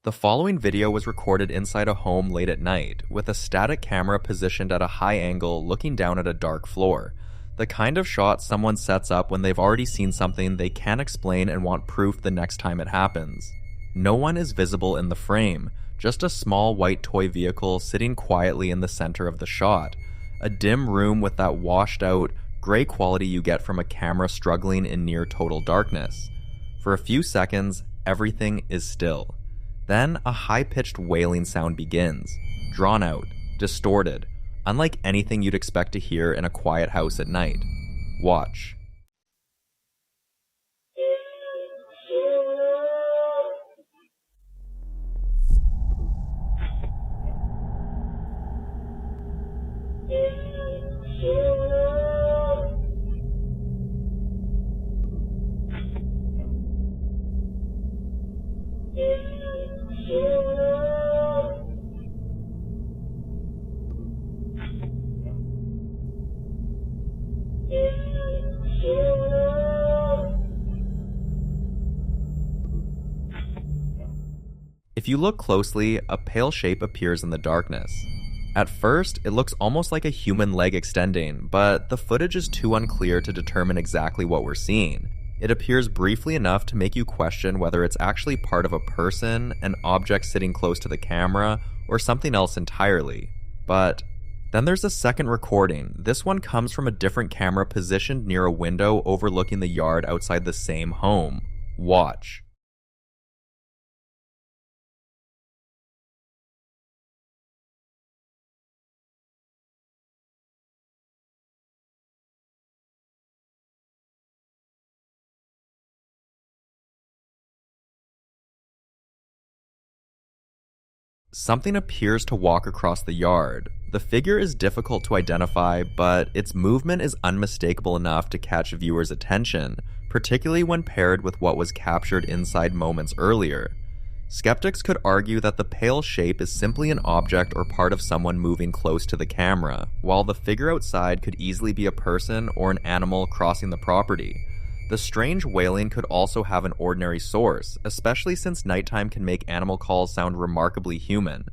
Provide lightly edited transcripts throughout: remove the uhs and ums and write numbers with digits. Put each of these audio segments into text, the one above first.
The following video was recorded inside a home late at night, with a static camera positioned at a high angle looking down at a dark floor. The kind of shot someone sets up when they've already seen something they can't explain and want proof the next time it happens. No one is visible in the frame, just a small white toy vehicle sitting quietly in the center of the shot. A dim room with that washed out, gray quality you get from a camera struggling in near total darkness. For a few seconds, everything is still. Then a high-pitched wailing sound begins, drawn out, distorted, unlike anything you'd expect to hear in a quiet house at night. Watch. If you look closely, a pale shape appears in the darkness. At first, it looks almost like a human leg extending, but the footage is too unclear to determine exactly what we're seeing. It appears briefly enough to make you question whether it's actually part of a person, an object sitting close to the camera, or something else entirely. But then there's a second recording. This one comes from a different camera positioned near a window overlooking the yard outside the same home. Watch. Something appears to walk across the yard. The figure is difficult to identify, but its movement is unmistakable enough to catch viewers' attention, particularly when paired with what was captured inside moments earlier. Skeptics could argue that the pale shape is simply an object or part of someone moving close to the camera, while the figure outside could easily be a person or an animal crossing the property. The strange wailing could also have an ordinary source, especially since nighttime can make animal calls sound remarkably human.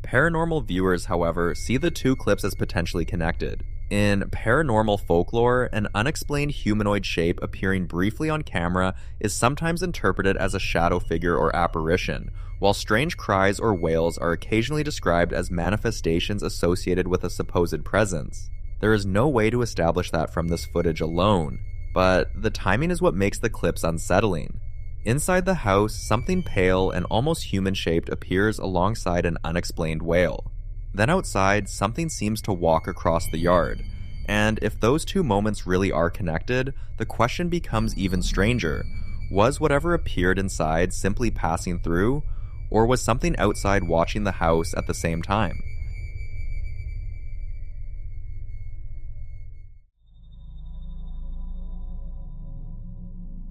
Paranormal viewers, however, see the two clips as potentially connected. In paranormal folklore, an unexplained humanoid shape appearing briefly on camera is sometimes interpreted as a shadow figure or apparition, while strange cries or wails are occasionally described as manifestations associated with a supposed presence. There is no way to establish that from this footage alone, but the timing is what makes the clips unsettling. Inside the house, something pale and almost human-shaped appears alongside an unexplained wail. Then outside, something seems to walk across the yard. And if those two moments really are connected, the question becomes even stranger. Was whatever appeared inside simply passing through, or was something outside watching the house at the same time?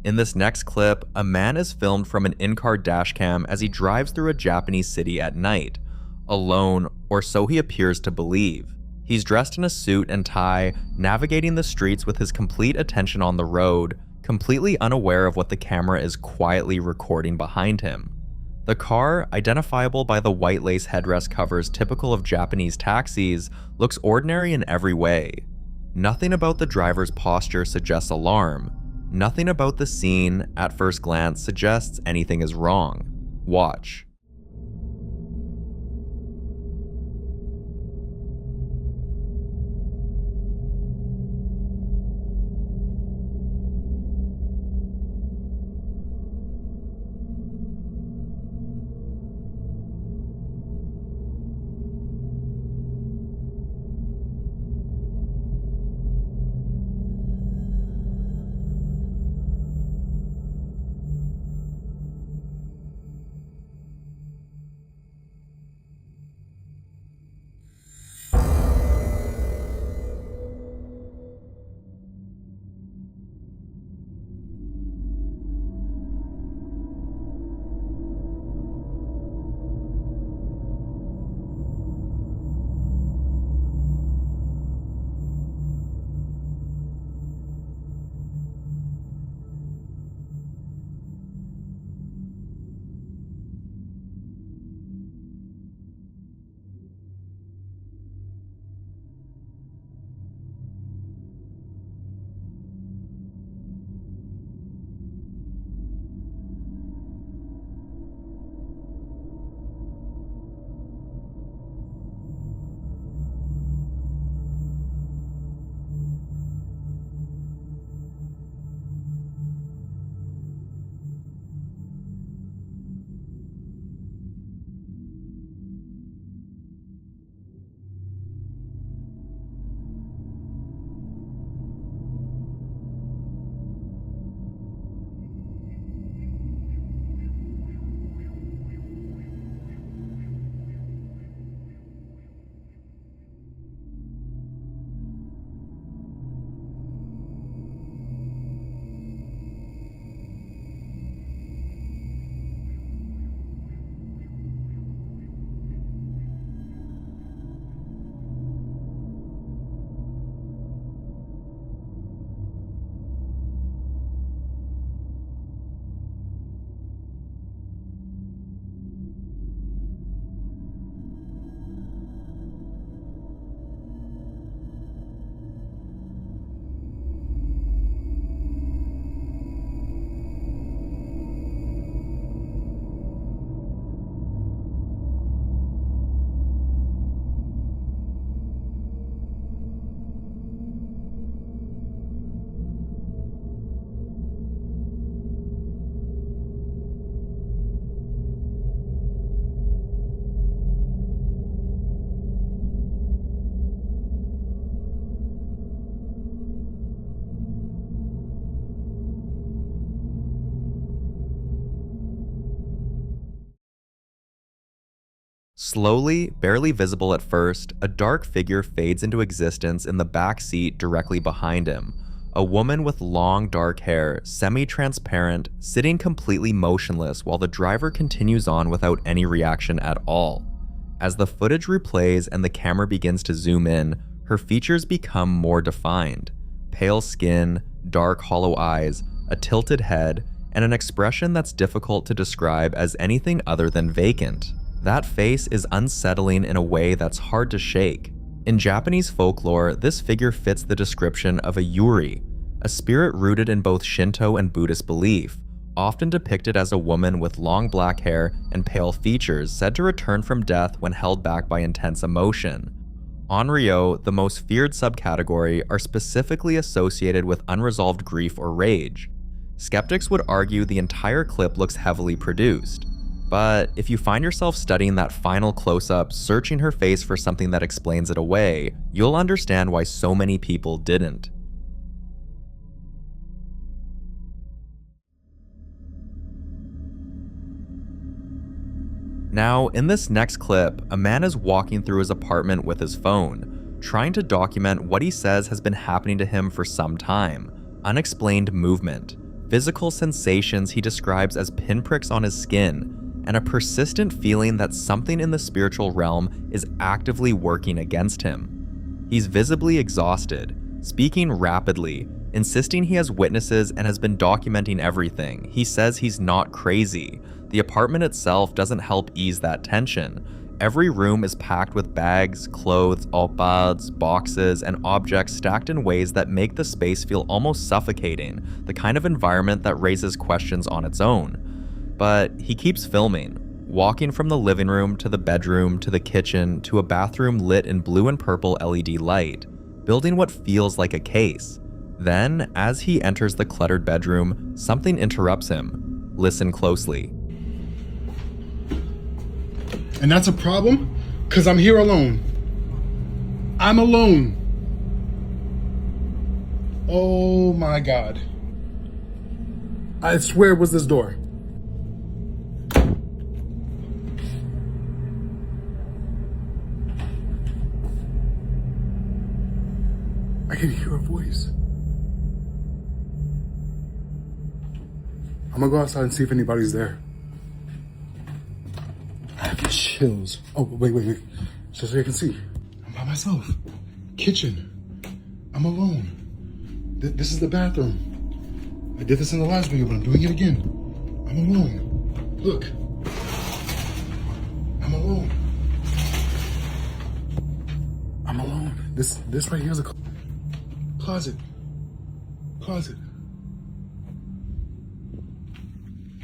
In this next clip, a man is filmed from an in-car dashcam as he drives through a Japanese city at night, alone, or so he appears to believe. He's dressed in a suit and tie, navigating the streets with his complete attention on the road, completely unaware of what the camera is quietly recording behind him. The car, identifiable by the white lace headrest covers typical of Japanese taxis, looks ordinary in every way. Nothing about the driver's posture suggests alarm. Nothing about the scene, at first glance, suggests anything is wrong. Watch. Slowly, barely visible at first, a dark figure fades into existence in the back seat directly behind him. A woman with long dark hair, semi-transparent, sitting completely motionless while the driver continues on without any reaction at all. As the footage replays and the camera begins to zoom in, her features become more defined. Pale skin, dark hollow eyes, a tilted head, and an expression that's difficult to describe as anything other than vacant. That face is unsettling in a way that's hard to shake. In Japanese folklore, this figure fits the description of a yuri, a spirit rooted in both Shinto and Buddhist belief, often depicted as a woman with long black hair and pale features said to return from death when held back by intense emotion. Onryo, the most feared subcategory, are specifically associated with unresolved grief or rage. Skeptics would argue the entire clip looks heavily produced. But if you find yourself studying that final close-up, searching her face for something that explains it away, you'll understand why so many people didn't. Now, in this next clip, a man is walking through his apartment with his phone, trying to document what he says has been happening to him for some time. Unexplained movement, physical sensations he describes as pinpricks on his skin, and a persistent feeling that something in the spiritual realm is actively working against him. He's visibly exhausted, speaking rapidly, insisting he has witnesses and has been documenting everything. He says he's not crazy. The apartment itself doesn't help ease that tension. Every room is packed with bags, clothes, opads, boxes, and objects stacked in ways that make the space feel almost suffocating, the kind of environment that raises questions on its own. But he keeps filming, walking from the living room to the bedroom to the kitchen to a bathroom lit in blue and purple LED light, building what feels like a case. Then, as he enters the cluttered bedroom, something interrupts him. Listen closely. And that's a problem, because I'm here alone. I'm alone. Oh my God. I swear it was this door. I can hear a voice. I'm gonna go outside and see if anybody's there. I have chills. Oh, wait. Just so you can see. I'm by myself. Kitchen. I'm alone. This is the bathroom. I did this in the last video, but I'm doing it again. I'm alone. Look. I'm alone. I'm alone. This right here is a closet. Closet.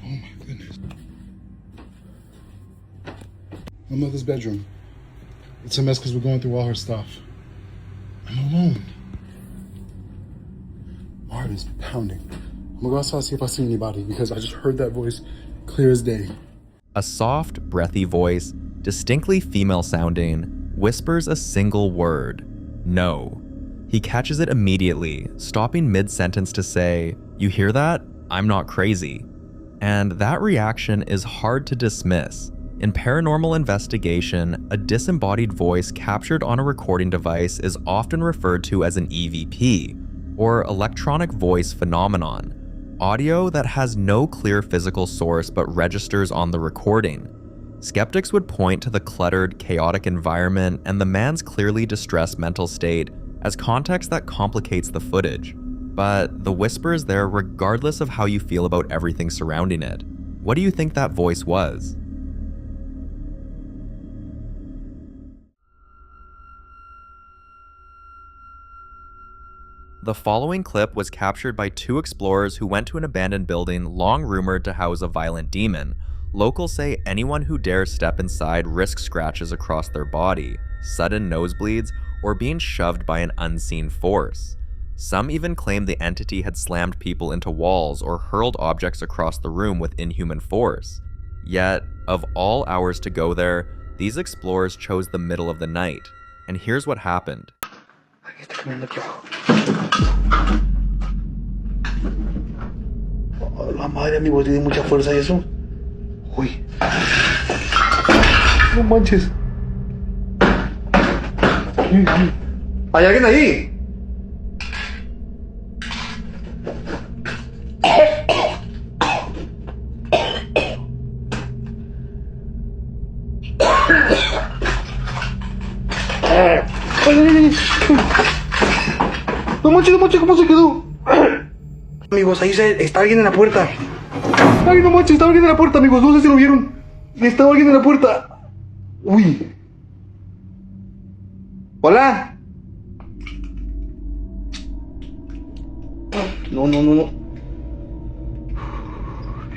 Oh my goodness. My mother's bedroom. It's a mess because we're going through all her stuff. I'm alone. My heart is pounding. I'm gonna go outside and see if I see anybody because I just heard that voice clear as day. A soft, breathy voice, distinctly female sounding, whispers a single word: no. He catches it immediately, stopping mid-sentence to say, "You hear that? I'm not crazy." And that reaction is hard to dismiss. In paranormal investigation, a disembodied voice captured on a recording device is often referred to as an EVP, or electronic voice phenomenon, audio that has no clear physical source but registers on the recording. Skeptics would point to the cluttered, chaotic environment and the man's clearly distressed mental state as context that complicates the footage. But the whisper is there regardless of how you feel about everything surrounding it. What do you think that voice was? The following clip was captured by two explorers who went to an abandoned building long rumored to house a violent demon. Locals say anyone who dares step inside risks scratches across their body, sudden nosebleeds, or being shoved by an unseen force. Some even claim the entity had slammed people into walls or hurled objects across the room with inhuman force. Yet, of all hours to go there, these explorers chose the middle of the night. And here's what happened. La madre, mi voz tiene mucha fuerza y eso. Uy. No manches. ¿Hay alguien ahí? No manches, ¿cómo se quedó? Amigos, ahí está alguien en la puerta. Ay, no manches, está alguien en la puerta, amigos. No sé si lo vieron. Está alguien en la puerta. Uy. Hola. No.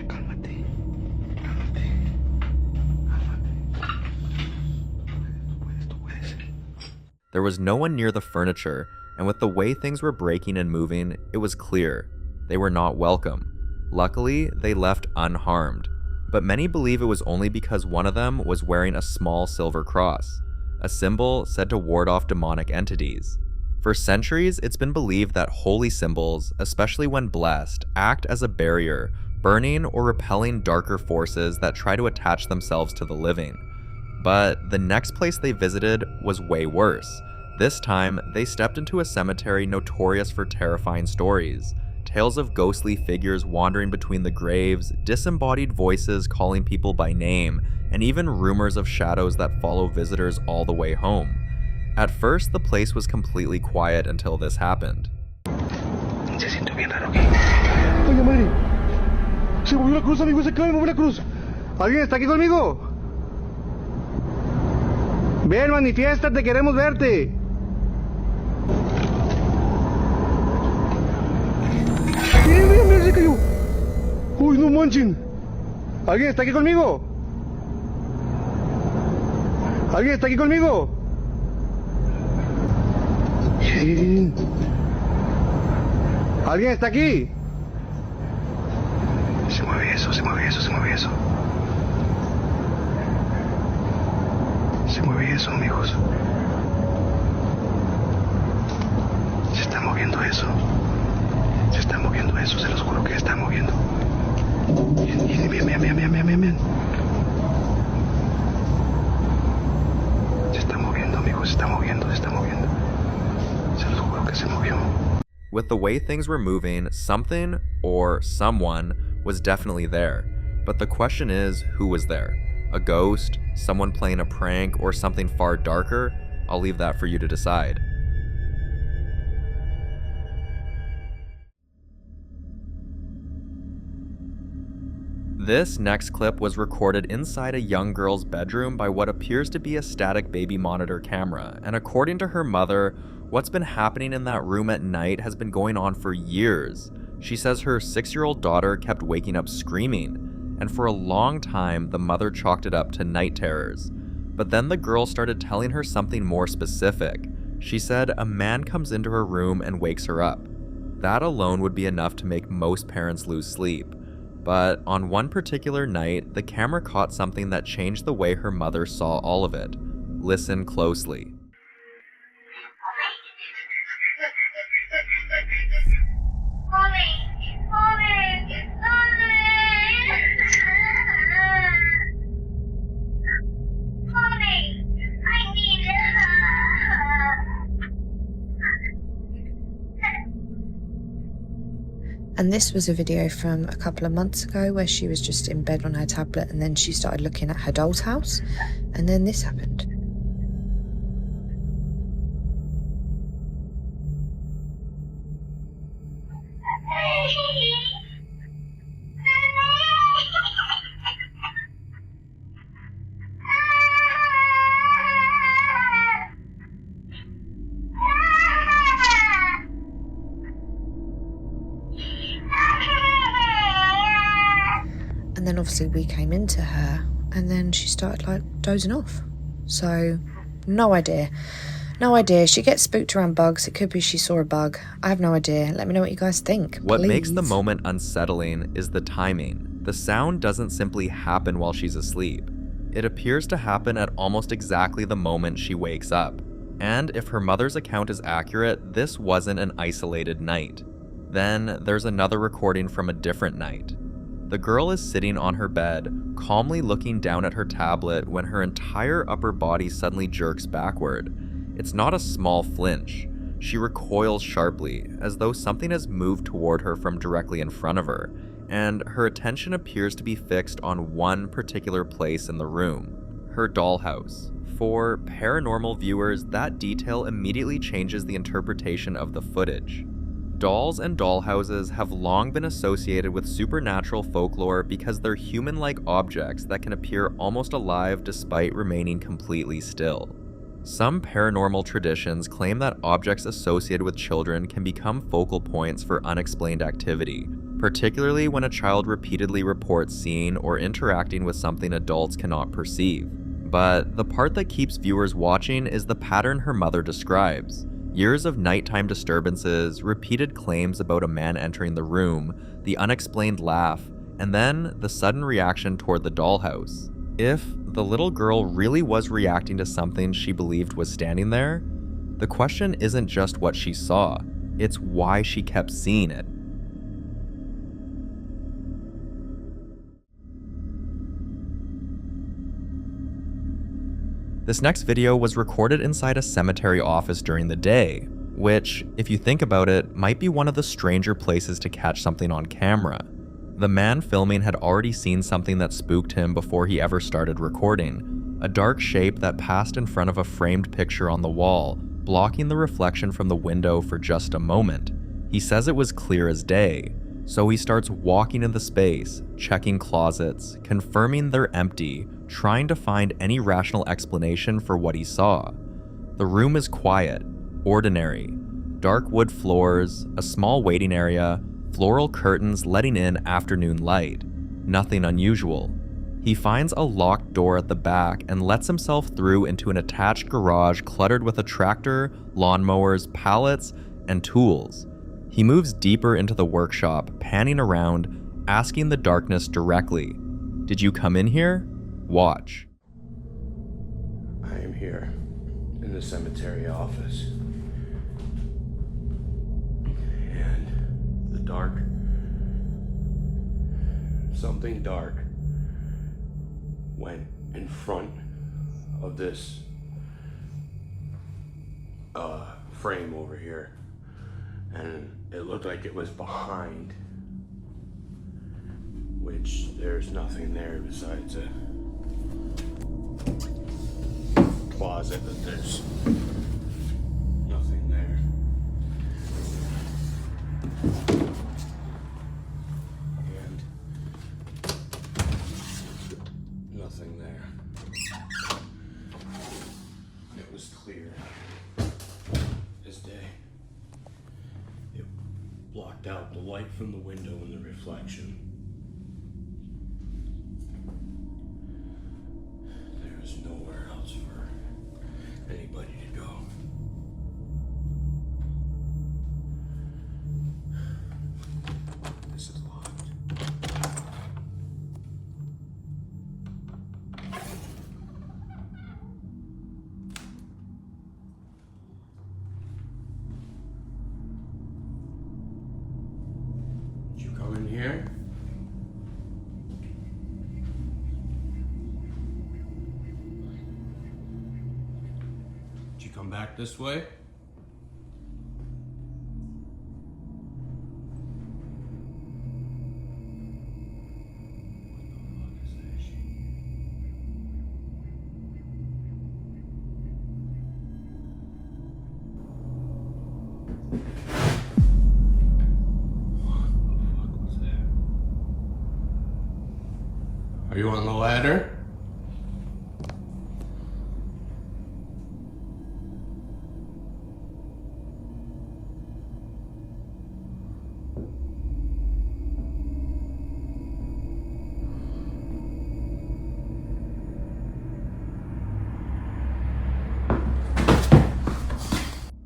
Cálmate. Tú puedes. There was no one near the furniture, and with the way things were breaking and moving, it was clear they were not welcome. Luckily, they left unharmed, but many believe it was only because one of them was wearing a small silver cross, a symbol said to ward off demonic entities. For centuries, it's been believed that holy symbols, especially when blessed, act as a barrier, burning or repelling darker forces that try to attach themselves to the living. But the next place they visited was way worse. This time, they stepped into a cemetery notorious for terrifying stories. Tales of ghostly figures wandering between the graves, disembodied voices calling people by name, and even rumors of shadows that follow visitors all the way home. At first, the place was completely quiet until this happened. Se siente bien raro aquí. Oye, madre. Se movió la cruz, amigo. Se acaba de mover la cruz. ¿Alguien está aquí conmigo? Ven, manifiéstate, queremos verte. Mira, se cayó. Uy, no manchen. ¿Alguien está aquí conmigo? ¿Alguien está aquí conmigo? ¿Alguien está aquí? Se mueve eso. Se mueve eso, amigos. Se está moviendo eso. Se los juro que se está moviendo. Bien. Se está moviendo, amigos, se está moviendo. Se los juro que se movió. With the way things were moving, something or someone was definitely there. But the question is, who was there? A ghost, someone playing a prank, or something far darker? I'll leave that for you to decide. This next clip was recorded inside a young girl's bedroom by what appears to be a static baby monitor camera, and according to her mother, what's been happening in that room at night has been going on for years. She says her 6-year-old daughter kept waking up screaming, and for a long time the mother chalked it up to night terrors. But then the girl started telling her something more specific. She said a man comes into her room and wakes her up. That alone would be enough to make most parents lose sleep. But on one particular night, the camera caught something that changed the way her mother saw all of it. Listen closely. And this was a video from a couple of months ago where she was just in bed on her tablet and then she started looking at her doll's house and then this happened. And then obviously we came into her and then she started like dozing off. So no idea. She gets spooked around bugs. It could be she saw a bug. I have no idea. Let me know what you guys think. What please. Makes the moment unsettling is the timing. The sound doesn't simply happen while she's asleep. It appears to happen at almost exactly the moment she wakes up. And if her mother's account is accurate, this wasn't an isolated night. Then there's another recording from a different night. The girl is sitting on her bed, calmly looking down at her tablet when her entire upper body suddenly jerks backward. It's not a small flinch. She recoils sharply, as though something has moved toward her from directly in front of her, and her attention appears to be fixed on one particular place in the room, her dollhouse. For paranormal viewers, that detail immediately changes the interpretation of the footage. Dolls and dollhouses have long been associated with supernatural folklore because they're human-like objects that can appear almost alive despite remaining completely still. Some paranormal traditions claim that objects associated with children can become focal points for unexplained activity, particularly when a child repeatedly reports seeing or interacting with something adults cannot perceive. But the part that keeps viewers watching is the pattern her mother describes. Years of nighttime disturbances, repeated claims about a man entering the room, the unexplained laugh, and then the sudden reaction toward the dollhouse. If the little girl really was reacting to something she believed was standing there, the question isn't just what she saw, it's why she kept seeing it. This next video was recorded inside a cemetery office during the day, which, if you think about it, might be one of the stranger places to catch something on camera. The man filming had already seen something that spooked him before he ever started recording, a dark shape that passed in front of a framed picture on the wall, blocking the reflection from the window for just a moment. He says it was clear as day, so he starts walking in the space, checking closets, confirming they're empty, trying to find any rational explanation for what he saw. The room is quiet, ordinary. Dark wood floors, a small waiting area, floral curtains letting in afternoon light. Nothing unusual. He finds a locked door at the back and lets himself through into an attached garage cluttered with a tractor, lawnmowers, pallets, and tools. He moves deeper into the workshop, panning around, asking the darkness directly, "Did you come in here?" Watch. I am here in the cemetery office. And the dark, something dark went in front of this frame over here. And it looked like it was behind, which there's nothing there besides a closet, but there's nothing there. And nothing there. It was clear as day. It blocked out the light from the window and the reflection. There's nowhere else for anybody to go. This is locked. Did you come in here? Come back this way. What the fuck was that? Are you on the ladder?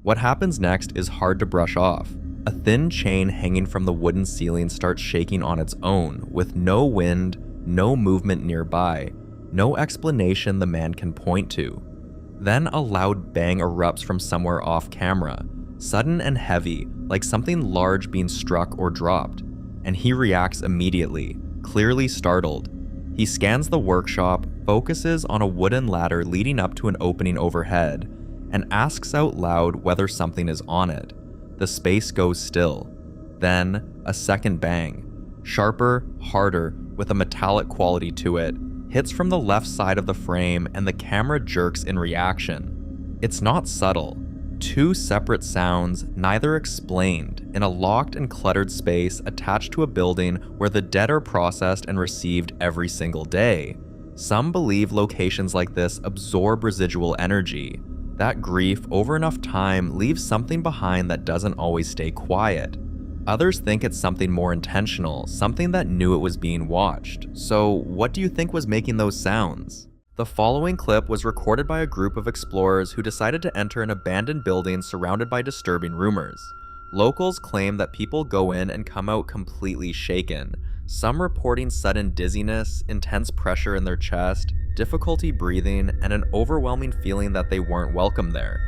What happens next is hard to brush off. A thin chain hanging from the wooden ceiling starts shaking on its own, with no wind, no movement nearby, no explanation the man can point to. Then a loud bang erupts from somewhere off camera, sudden and heavy, like something large being struck or dropped, and he reacts immediately, clearly startled. He scans the workshop, focuses on a wooden ladder leading up to an opening overhead, and asks out loud whether something is on it. The space goes still. Then, a second bang. Sharper, harder, with a metallic quality to it, hits from the left side of the frame and the camera jerks in reaction. It's not subtle. Two separate sounds, neither explained, in a locked and cluttered space attached to a building where the dead are processed and received every single day. Some believe locations like this absorb residual energy. That grief over enough time leaves something behind that doesn't always stay quiet. Others think it's something more intentional, something that knew it was being watched. So what do you think was making those sounds? The following clip was recorded by a group of explorers who decided to enter an abandoned building surrounded by disturbing rumors. Locals claim that people go in and come out completely shaken, some reporting sudden dizziness, intense pressure in their chest, difficulty breathing, and an overwhelming feeling that they weren't welcome there.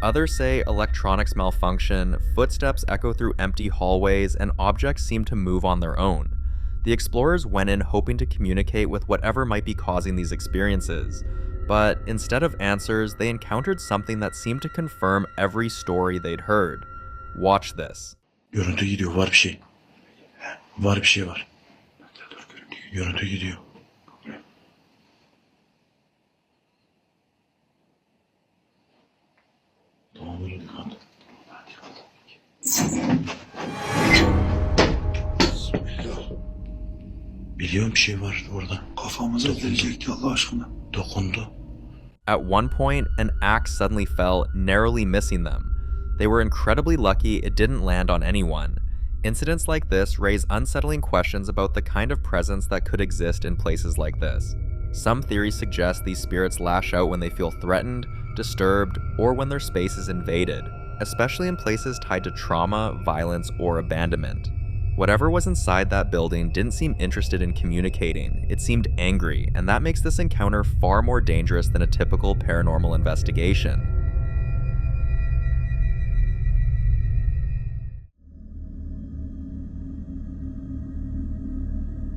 Others say electronics malfunction, footsteps echo through empty hallways, and objects seem to move on their own. The explorers went in hoping to communicate with whatever might be causing these experiences, but instead of answers, they encountered something that seemed to confirm every story they'd heard. Watch this. Görüntü gidiyor, var bir şey. Var bir şey var. Görüntü gidiyor. Tamam, öyle dikkat. Bismillah. Biliyorum bir şey var orada. Kafamıza gelecekti Allah aşkına. Dokundu. At one point, an axe suddenly fell, narrowly missing them. They were incredibly lucky it didn't land on anyone. Incidents like this raise unsettling questions about the kind of presence that could exist in places like this. Some theories suggest these spirits lash out when they feel threatened, disturbed, or when their space is invaded, especially in places tied to trauma, violence, or abandonment. Whatever was inside that building didn't seem interested in communicating. It seemed angry, and that makes this encounter far more dangerous than a typical paranormal investigation.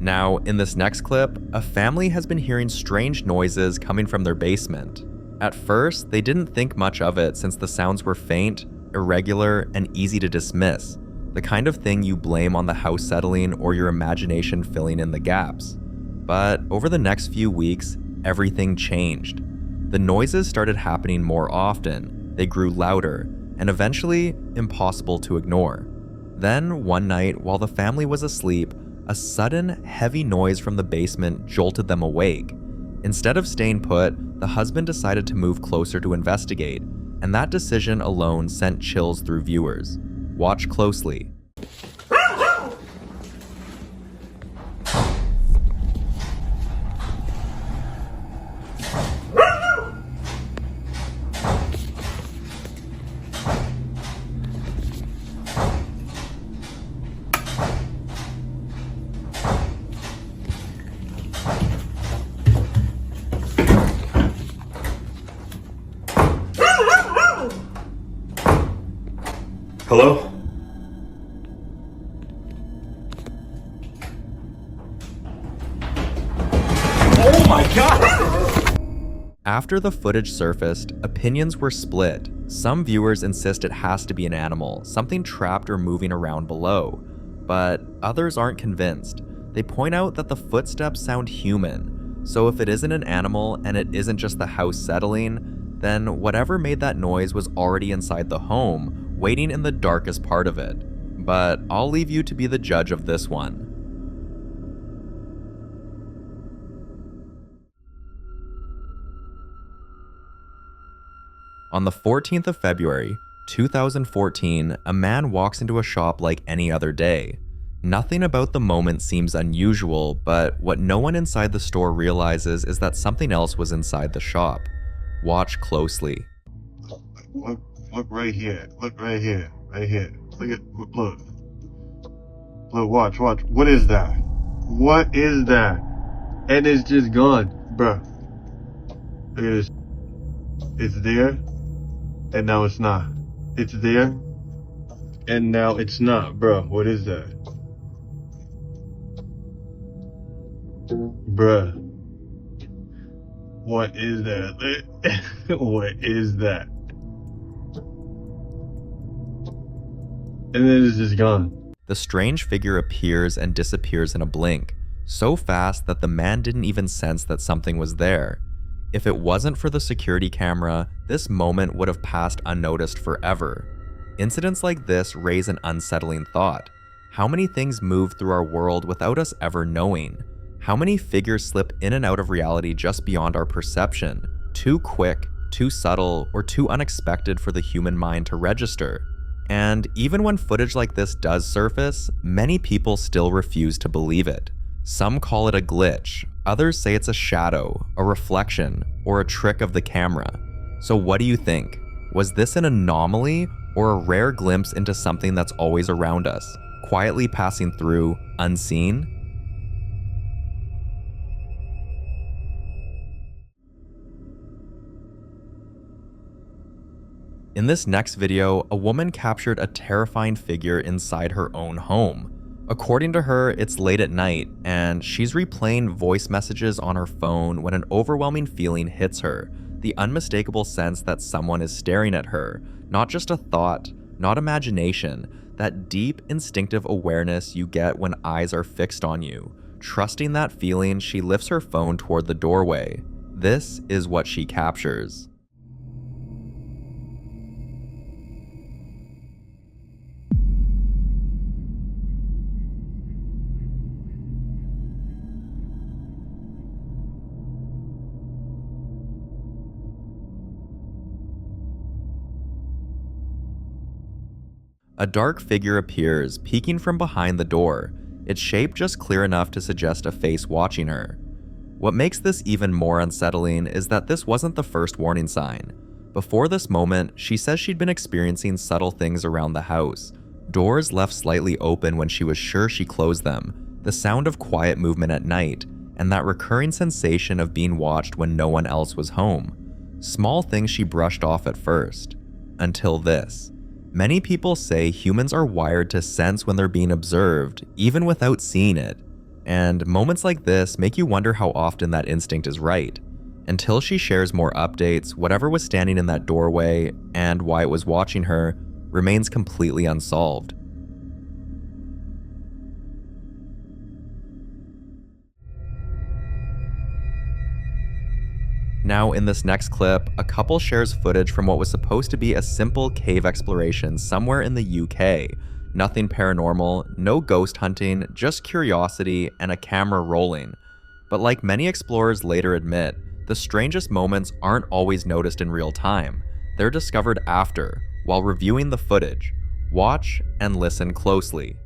Now, in this next clip, a family has been hearing strange noises coming from their basement. At first, they didn't think much of it since the sounds were faint, irregular, and easy to dismiss, the kind of thing you blame on the house settling or your imagination filling in the gaps. But over the next few weeks, everything changed. The noises started happening more often, they grew louder, and eventually impossible to ignore. Then, one night, while the family was asleep, a sudden, heavy noise from the basement jolted them awake. Instead of staying put, the husband decided to move closer to investigate, and that decision alone sent chills through viewers. Watch closely. Hello? Oh my God! After the footage surfaced, opinions were split. Some viewers insist it has to be an animal, something trapped or moving around below. But others aren't convinced. They point out that the footsteps sound human. So if it isn't an animal and it isn't just the house settling, then whatever made that noise was already inside the home, waiting in the darkest part of it. But I'll leave you to be the judge of this one. On the 14th of February, 2014, a man walks into a shop like any other day. Nothing about the moment seems unusual, but what no one inside the store realizes is that something else was inside the shop. Watch closely. Look right here. Look right here. Right here. Look. Look, watch. What is that? What is that? And it's just gone, bruh. Look at this. It's there, and now it's not. It's there, and now it's not, bruh. What is that? Bruh. What is that? What is that? And then it's just gone. The strange figure appears and disappears in a blink, so fast that the man didn't even sense that something was there. If it wasn't for the security camera, this moment would have passed unnoticed forever. Incidents like this raise an unsettling thought. How many things move through our world without us ever knowing? How many figures slip in and out of reality just beyond our perception? Too quick, too subtle, or too unexpected for the human mind to register. And even when footage like this does surface, many people still refuse to believe it. Some call it a glitch, others say it's a shadow, a reflection, or a trick of the camera. So what do you think? Was this an anomaly or a rare glimpse into something that's always around us, quietly passing through, unseen? In this next video, a woman captured a terrifying figure inside her own home. According to her, it's late at night, and she's replaying voice messages on her phone when an overwhelming feeling hits her, the unmistakable sense that someone is staring at her, not just a thought, not imagination, that deep instinctive awareness you get when eyes are fixed on you. Trusting that feeling, she lifts her phone toward the doorway. This is what she captures. A dark figure appears, peeking from behind the door, its shape just clear enough to suggest a face watching her. What makes this even more unsettling is that this wasn't the first warning sign. Before this moment, she says she'd been experiencing subtle things around the house. Doors left slightly open when she was sure she closed them, the sound of quiet movement at night, and that recurring sensation of being watched when no one else was home. Small things she brushed off at first. Until this. Many people say humans are wired to sense when they're being observed, even without seeing it. And moments like this make you wonder how often that instinct is right. Until she shares more updates, whatever was standing in that doorway and why it was watching her remains completely unsolved. Now in this next clip, a couple shares footage from what was supposed to be a simple cave exploration somewhere in the UK. Nothing paranormal, no ghost hunting, just curiosity and a camera rolling. But like many explorers later admit, the strangest moments aren't always noticed in real time. They're discovered after, while reviewing the footage. Watch and listen closely.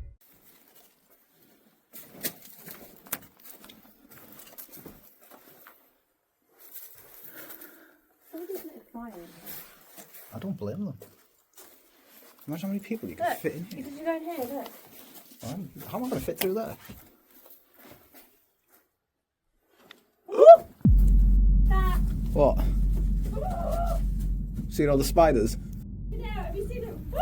I don't blame them. Imagine how many people you can fit in here. Because you go in here, look. How am I going to fit through there? What? Seen all the spiders? Yeah, have you seen them?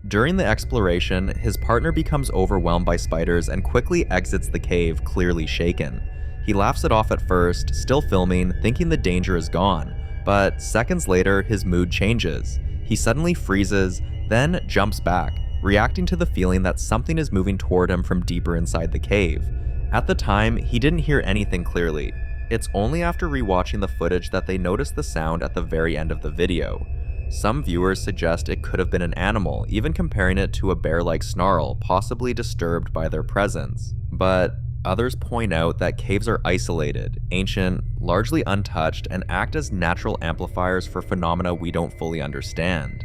During the exploration, his partner becomes overwhelmed by spiders and quickly exits the cave, clearly shaken. He laughs it off at first, still filming, thinking the danger is gone, but seconds later, his mood changes. He suddenly freezes, then jumps back, reacting to the feeling that something is moving toward him from deeper inside the cave. At the time, he didn't hear anything clearly. It's only after rewatching the footage that they notice the sound at the very end of the video. Some viewers suggest it could have been an animal, even comparing it to a bear-like snarl, possibly disturbed by their presence. But others point out that caves are isolated, ancient, largely untouched, and act as natural amplifiers for phenomena we don't fully understand.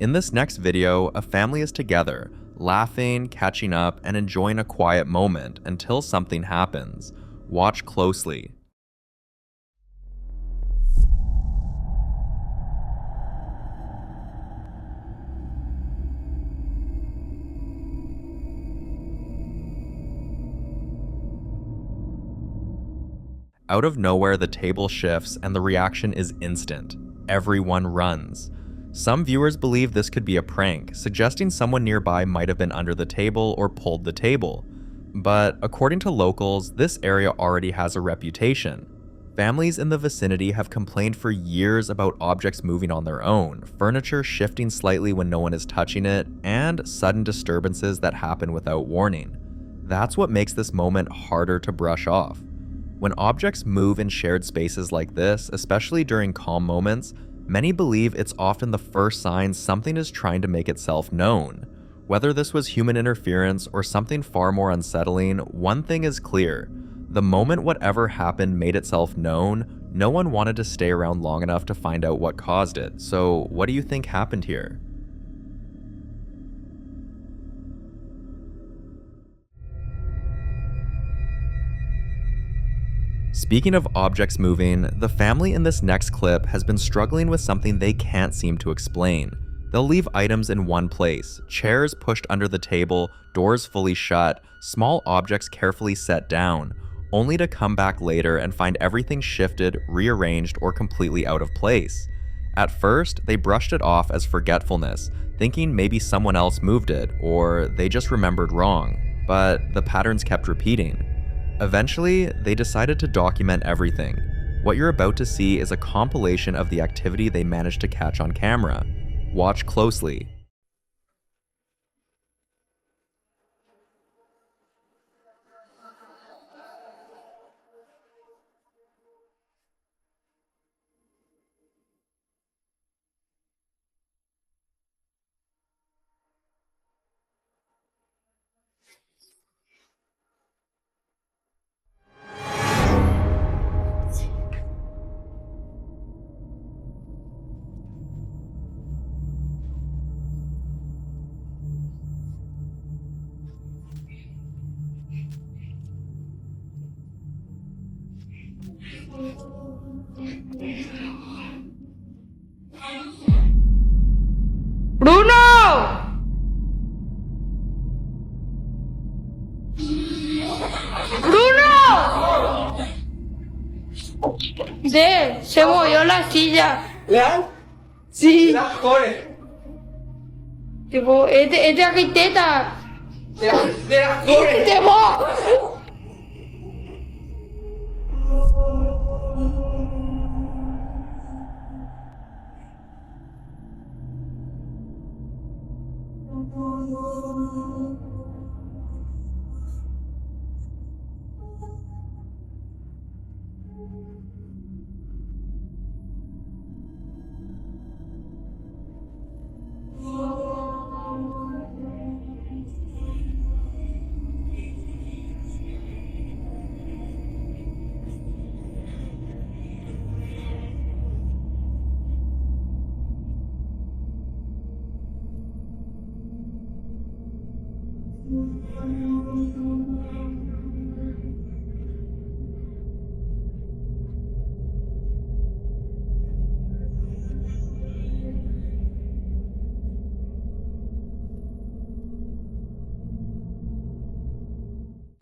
In this next video, a family is together, laughing, catching up, and enjoying a quiet moment until something happens. Watch closely. Out of nowhere, the table shifts and the reaction is instant. Everyone runs. Some viewers believe this could be a prank, suggesting someone nearby might have been under the table or pulled the table. But according to locals, this area already has a reputation. Families in the vicinity have complained for years about objects moving on their own, furniture shifting slightly when no one is touching it, and sudden disturbances that happen without warning. That's what makes this moment harder to brush off. When objects move in shared spaces like this, especially during calm moments, many believe it's often the first sign something is trying to make itself known. Whether this was human interference or something far more unsettling, one thing is clear. The moment whatever happened made itself known, no one wanted to stay around long enough to find out what caused it. So what do you think happened here? Speaking of objects moving, the family in this next clip has been struggling with something they can't seem to explain. They'll leave items in one place, chairs pushed under the table, doors fully shut, small objects carefully set down, only to come back later and find everything shifted, rearranged, or completely out of place. At first, they brushed it off as forgetfulness, thinking maybe someone else moved it, or they just remembered wrong, but the patterns kept repeating. Eventually, they decided to document everything. What you're about to see is a compilation of the activity they managed to catch on camera. Watch closely. Se movió la silla. ¿Real? Sí. Las cojones. Tipo, es de arquitecta. De las cojones. ¡Te voy!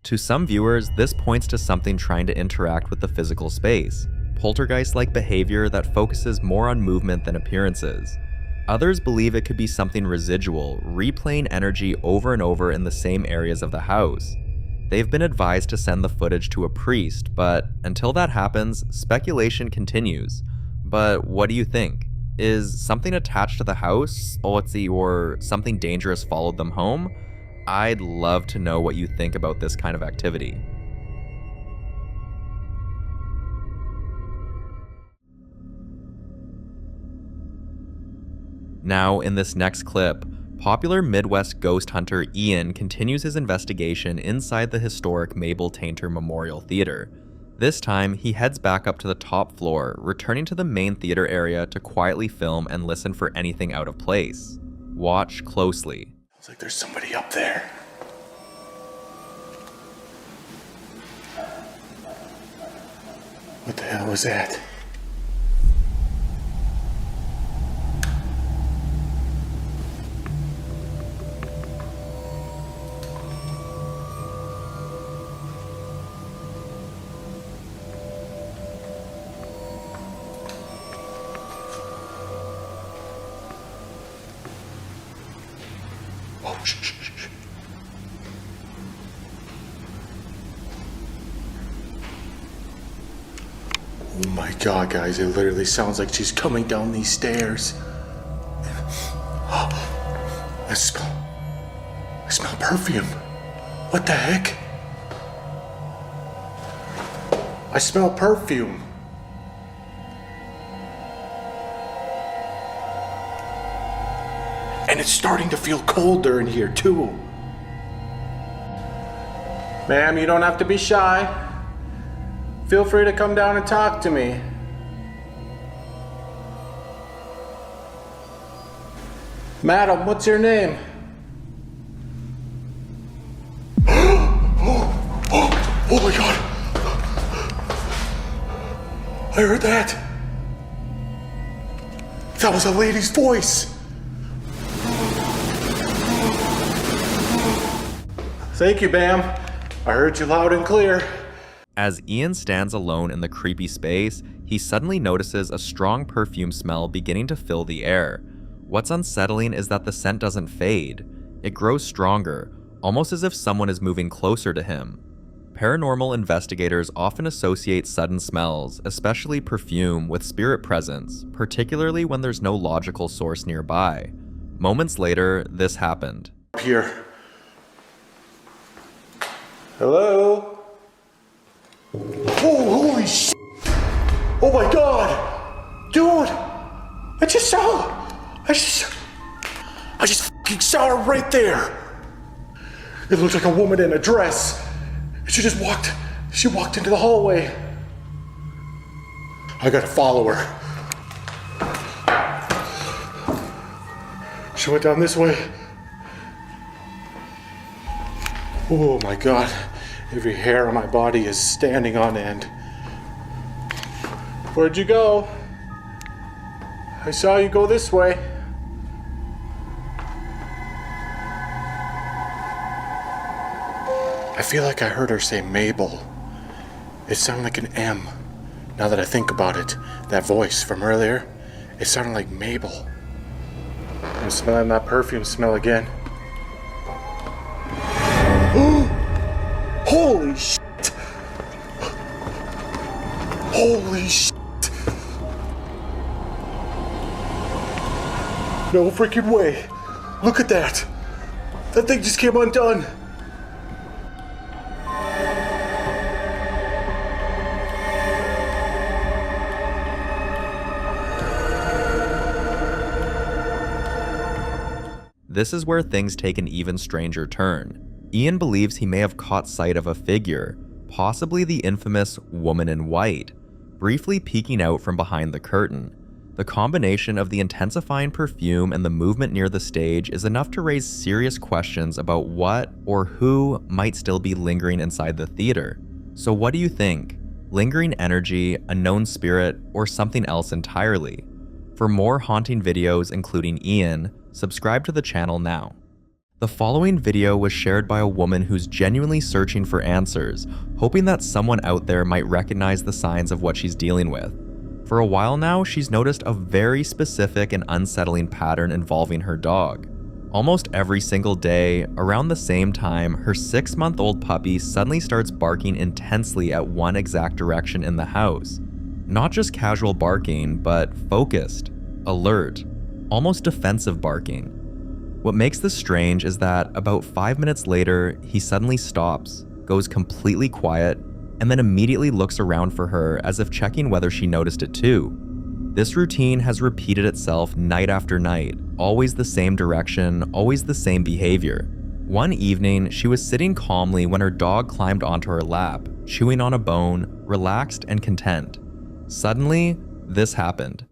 To some viewers, this points to something trying to interact with the physical space, poltergeist-like behavior that focuses more on movement than appearances. Others believe it could be something residual, replaying energy over and over in the same areas of the house. They've been advised to send the footage to a priest, but until that happens, speculation continues. But what do you think? Is something attached to the house, or something dangerous followed them home? I'd love to know what you think about this kind of activity. Now, in this next clip, popular Midwest ghost hunter Ian continues his investigation inside the historic Mabel Tainter Memorial Theater. This time, he heads back up to the top floor, returning to the main theater area to quietly film and listen for anything out of place. Watch closely. It's like there's somebody up there. What the hell was that? Oh my god, guys, it literally sounds like she's coming down these stairs. I smell perfume. What the heck? I smell perfume. And it's starting to feel colder in here too. Ma'am, you don't have to be shy. Feel free to come down and talk to me. Madam, what's your name? Oh my god! I heard that! That was a lady's voice! Thank you, Bam. I heard you loud and clear. As Ian stands alone in the creepy space, he suddenly notices a strong perfume smell beginning to fill the air. What's unsettling is that the scent doesn't fade. It grows stronger, almost as if someone is moving closer to him. Paranormal investigators often associate sudden smells, especially perfume, with spirit presence, particularly when there's no logical source nearby. Moments later, this happened. Here. Hello? Oh, holy shit! Oh my god! Dude! I just fucking saw her right there! It looked like a woman in a dress. She walked into the hallway. I gotta follow her. She went down this way. Oh my god. Every hair on my body is standing on end. Where'd you go? I saw you go this way. I feel like I heard her say Mabel. It sounded like an M. Now that I think about it, that voice from earlier, it sounded like Mabel. I'm smelling that perfume smell again. Holy shit! Holy shit! No freaking way! Look at that! That thing just came undone! This is where things take an even stranger turn. Ian believes he may have caught sight of a figure, possibly the infamous woman in white, briefly peeking out from behind the curtain. The combination of the intensifying perfume and the movement near the stage is enough to raise serious questions about what or who might still be lingering inside the theater. So what do you think? Lingering energy, a known spirit, or something else entirely? For more haunting videos including Ian, subscribe to the channel now. The following video was shared by a woman who's genuinely searching for answers, hoping that someone out there might recognize the signs of what she's dealing with. For a while now, she's noticed a very specific and unsettling pattern involving her dog. Almost every single day, around the same time, her 6-month-old puppy suddenly starts barking intensely at one exact direction in the house. Not just casual barking, but focused, alert, almost defensive barking. What makes this strange is that about 5 minutes later, he suddenly stops, goes completely quiet, and then immediately looks around for her as if checking whether she noticed it too. This routine has repeated itself night after night, always the same direction, always the same behavior. One evening, she was sitting calmly when her dog climbed onto her lap, chewing on a bone, relaxed and content. Suddenly, this happened.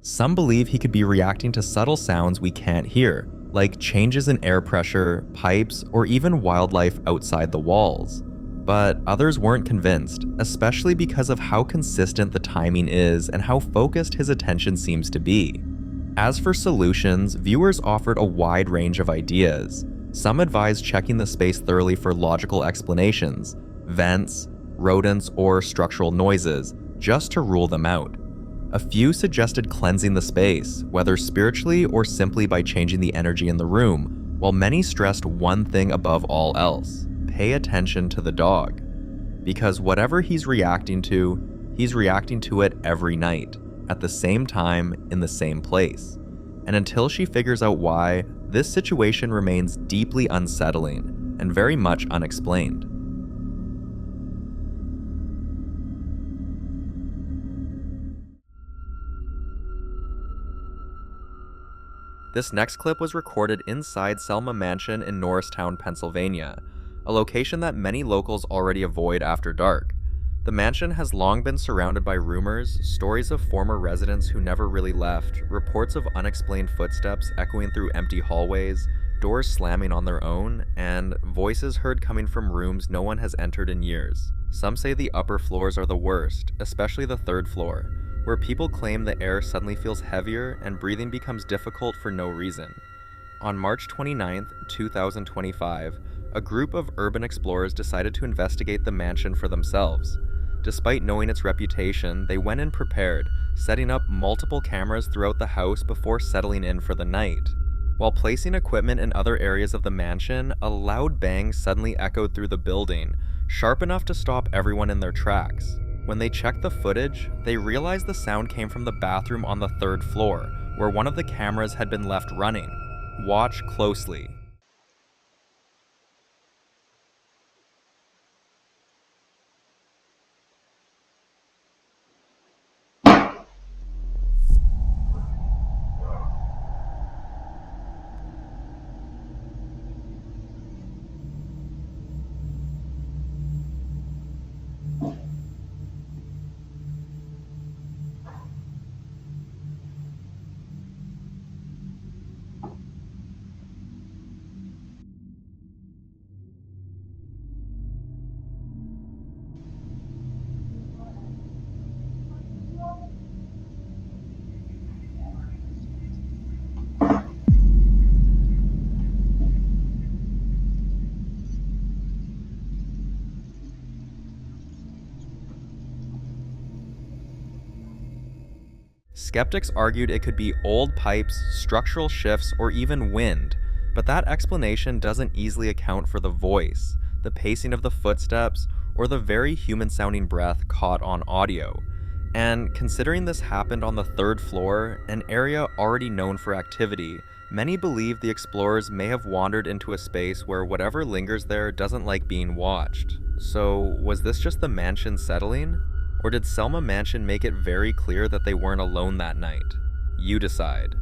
Some believe he could be reacting to subtle sounds we can't hear, like changes in air pressure, pipes, or even wildlife outside the walls. But others weren't convinced, especially because of how consistent the timing is and how focused his attention seems to be. As for solutions, viewers offered a wide range of ideas. Some advise checking the space thoroughly for logical explanations, vents, rodents, or structural noises, just to rule them out. A few suggested cleansing the space, whether spiritually or simply by changing the energy in the room, while many stressed one thing above all else: pay attention to the dog. Because whatever he's reacting to it every night, at the same time, in the same place. And until she figures out why, this situation remains deeply unsettling and very much unexplained. This next clip was recorded inside Selma Mansion in Norristown, Pennsylvania, a location that many locals already avoid after dark. The mansion has long been surrounded by rumors, stories of former residents who never really left, reports of unexplained footsteps echoing through empty hallways, doors slamming on their own, and voices heard coming from rooms no one has entered in years. Some say the upper floors are the worst, especially the third floor, where people claim the air suddenly feels heavier and breathing becomes difficult for no reason. On March 29, 2025, a group of urban explorers decided to investigate the mansion for themselves. Despite knowing its reputation, they went in prepared, setting up multiple cameras throughout the house before settling in for the night. While placing equipment in other areas of the mansion, a loud bang suddenly echoed through the building, sharp enough to stop everyone in their tracks. When they checked the footage, they realized the sound came from the bathroom on the third floor, where one of the cameras had been left running. Watch closely. Skeptics argued it could be old pipes, structural shifts, or even wind, but that explanation doesn't easily account for the voice, the pacing of the footsteps, or the very human-sounding breath caught on audio. And considering this happened on the third floor, an area already known for activity, many believe the explorers may have wandered into a space where whatever lingers there doesn't like being watched. So, was this just the mansion settling? Or did Selma Mansion make it very clear that they weren't alone that night? You decide.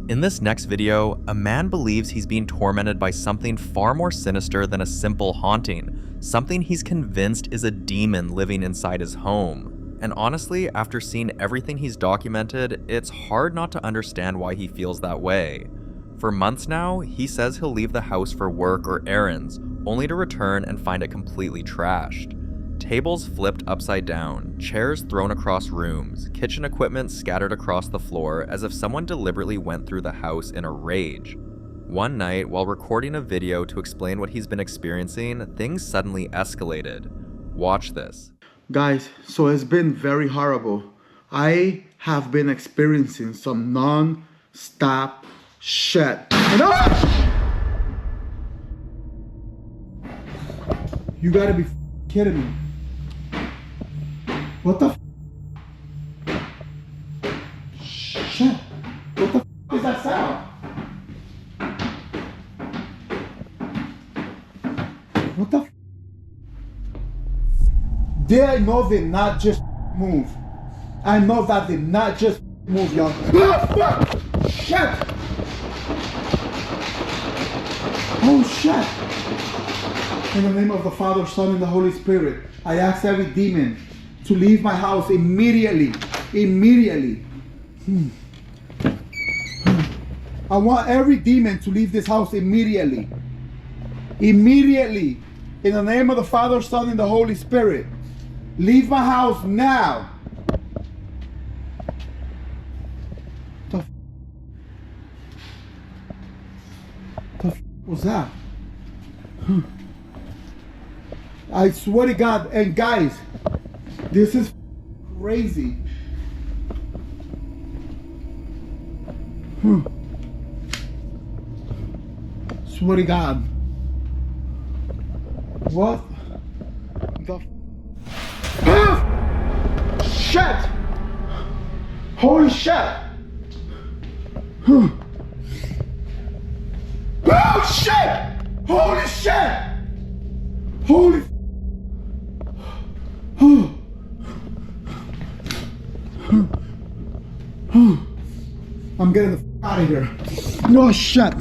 In this next video, a man believes he's being tormented by something far more sinister than a simple haunting, something he's convinced is a demon living inside his home. And honestly, after seeing everything he's documented, it's hard not to understand why he feels that way. For months now, he says he'll leave the house for work or errands, only to return and find it completely trashed. Tables flipped upside down, chairs thrown across rooms, kitchen equipment scattered across the floor as if someone deliberately went through the house in a rage. One night, while recording a video to explain what he's been experiencing, things suddenly escalated. Watch this. Guys, so it's been very horrible. I have been experiencing some non-stop shit. You gotta be kidding me. What the shit? What the is that sound? What the They know they not just move. I know that they not just move, y'all. Shit! Oh shit! In the name of the Father, Son, and the Holy Spirit, I ask every demon to leave my house immediately. Immediately. I want every demon to leave this house immediately. Immediately. In the name of the Father, Son, and the Holy Spirit. Leave my house now. The f was that? I swear to God, and guys, this is crazy. Swear to God. What the shit! Holy shit! Oh shit! Holy shit! Holy I'm getting the f out of here. No shit.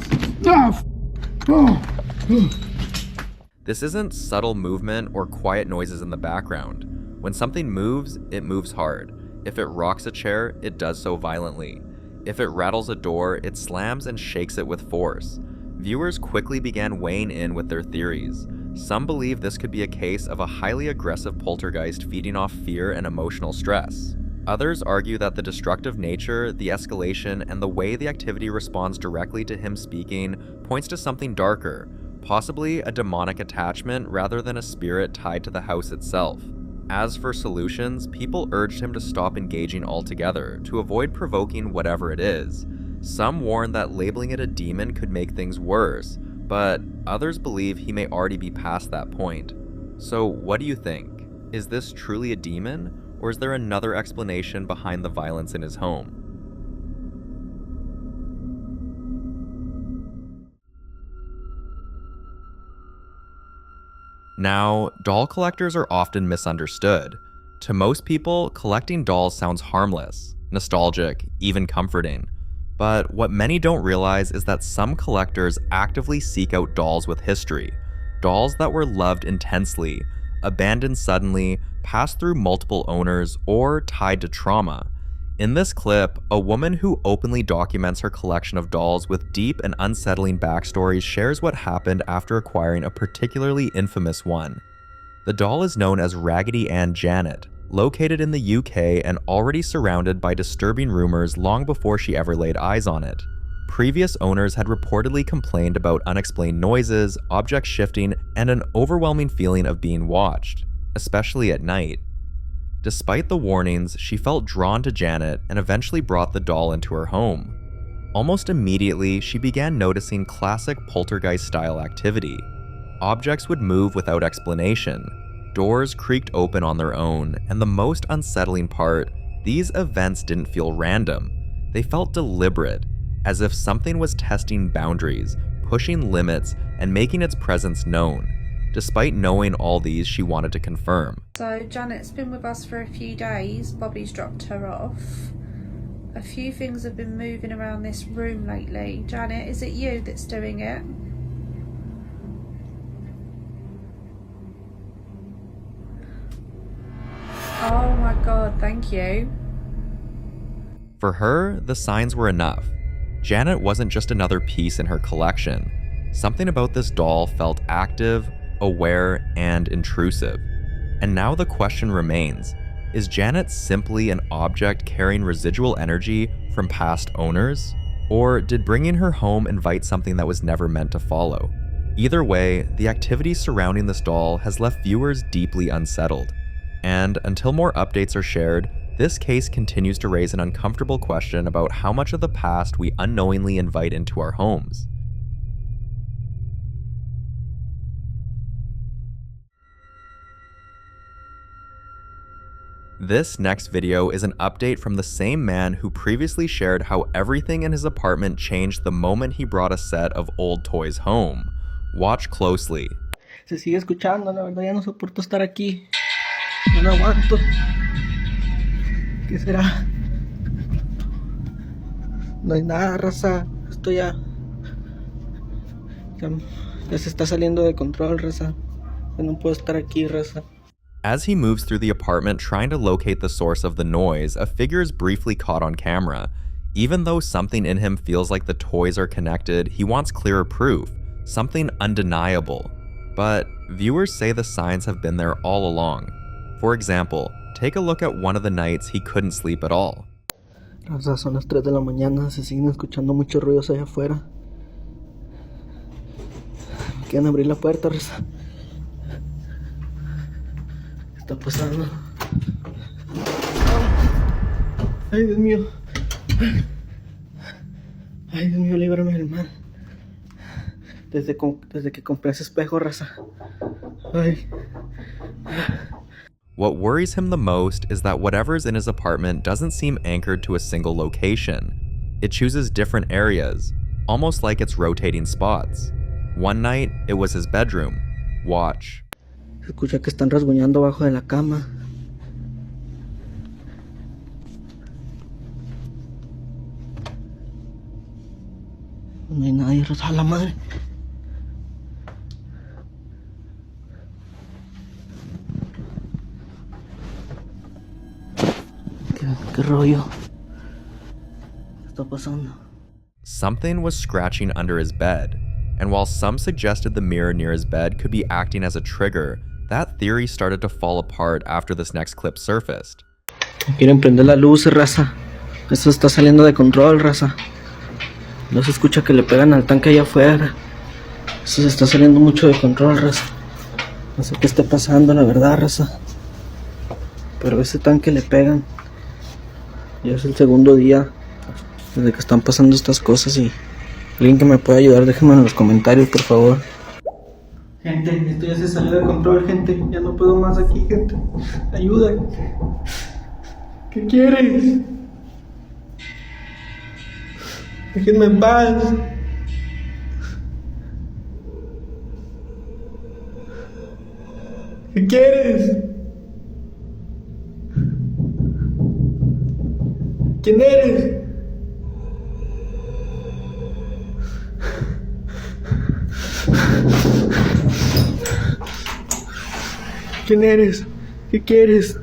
This isn't subtle movement or quiet noises in the background. When something moves, it moves hard. If it rocks a chair, it does so violently. If it rattles a door, it slams and shakes it with force. Viewers quickly began weighing in with their theories. Some believe this could be a case of a highly aggressive poltergeist feeding off fear and emotional stress. Others argue that the destructive nature, the escalation, and the way the activity responds directly to him speaking points to something darker, possibly a demonic attachment rather than a spirit tied to the house itself. As for solutions, people urged him to stop engaging altogether, to avoid provoking whatever it is. Some warned that labeling it a demon could make things worse, but others believe he may already be past that point. So what do you think? Is this truly a demon, or is there another explanation behind the violence in his home? Now, doll collectors are often misunderstood. To most people, collecting dolls sounds harmless, nostalgic, even comforting. But what many don't realize is that some collectors actively seek out dolls with history. Dolls that were loved intensely, abandoned suddenly, passed through multiple owners, or tied to trauma. In this clip, a woman who openly documents her collection of dolls with deep and unsettling backstories shares what happened after acquiring a particularly infamous one. The doll is known as Raggedy Ann Janet, located in the UK and already surrounded by disturbing rumors long before she ever laid eyes on it. Previous owners had reportedly complained about unexplained noises, object shifting, and an overwhelming feeling of being watched, especially at night. Despite the warnings, she felt drawn to Janet and eventually brought the doll into her home. Almost immediately, she began noticing classic poltergeist-style activity. Objects would move without explanation. Doors creaked open on their own, and the most unsettling part, these events didn't feel random. They felt deliberate, as if something was testing boundaries, pushing limits, and making its presence known. Despite knowing all these, she wanted to confirm. So Janet's been with us for a few days. Bobby's dropped her off. A few things have been moving around this room lately. Janet, is it you that's doing it? Oh my God, thank you. For her, the signs were enough. Janet wasn't just another piece in her collection. Something about this doll felt active, aware, and intrusive. And now the question remains, is Janet simply an object carrying residual energy from past owners? Or did bringing her home invite something that was never meant to follow? Either way, the activity surrounding this doll has left viewers deeply unsettled. And until more updates are shared, this case continues to raise an uncomfortable question about how much of the past we unknowingly invite into our homes. This next video is an update from the same man who previously shared how everything in his apartment changed the moment he brought a set of old toys home. Watch closely. Se sigue escuchando, la verdad ya no soporto estar aquí. Ya no aguanto. ¿Qué será? No hay nada, raza. Esto ya se está saliendo de control, raza. Ya no puedo estar aquí, raza. As he moves through the apartment trying to locate the source of the noise, a figure is briefly caught on camera. Even though something in him feels like the toys are connected, he wants clearer proof, something undeniable. But viewers say the signs have been there all along. For example, take a look at one of the nights he couldn't sleep at all. Raza, son las 3 de la mañana, se siguen escuchando muchos ruidos allá afuera. Quieren abrir la puerta, raza. ¿Qué está pasando? Ay, Dios mío. Ay, Dios mío, líbrame del mal. Desde que compré ese espejo, raza. Ay. What worries him the most is that whatever's in his apartment doesn't seem anchored to a single location. It chooses different areas, almost like it's rotating spots. One night, it was his bedroom. Watch. Se escucha que están rasguñando abajo de la cama. No hay nadie, raza, a la madre. ¿Qué rollo? ¿Qué está pasando? Something was scratching under his bed, and while some suggested the mirror near his bed could be acting as a trigger, that theory started to fall apart after this next clip surfaced. Quieren prender la luz, raza. Esto está saliendo de control, raza. No se escucha que le pegan al tanque allá afuera. Esto se está saliendo mucho de control, raza. No sé qué está pasando, la verdad, raza. Pero ese tanque le pegan. Ya es el segundo día desde que están pasando estas cosas y alguien que me pueda ayudar, déjenme en los comentarios, por favor. Gente, esto ya se salió de control, gente. Ya no puedo más aquí, gente. Ayuda. ¿Qué quieres? Déjenme en paz. ¿Qué quieres? ¿Quién eres? ¿Quién eres? ¿Qué quieres?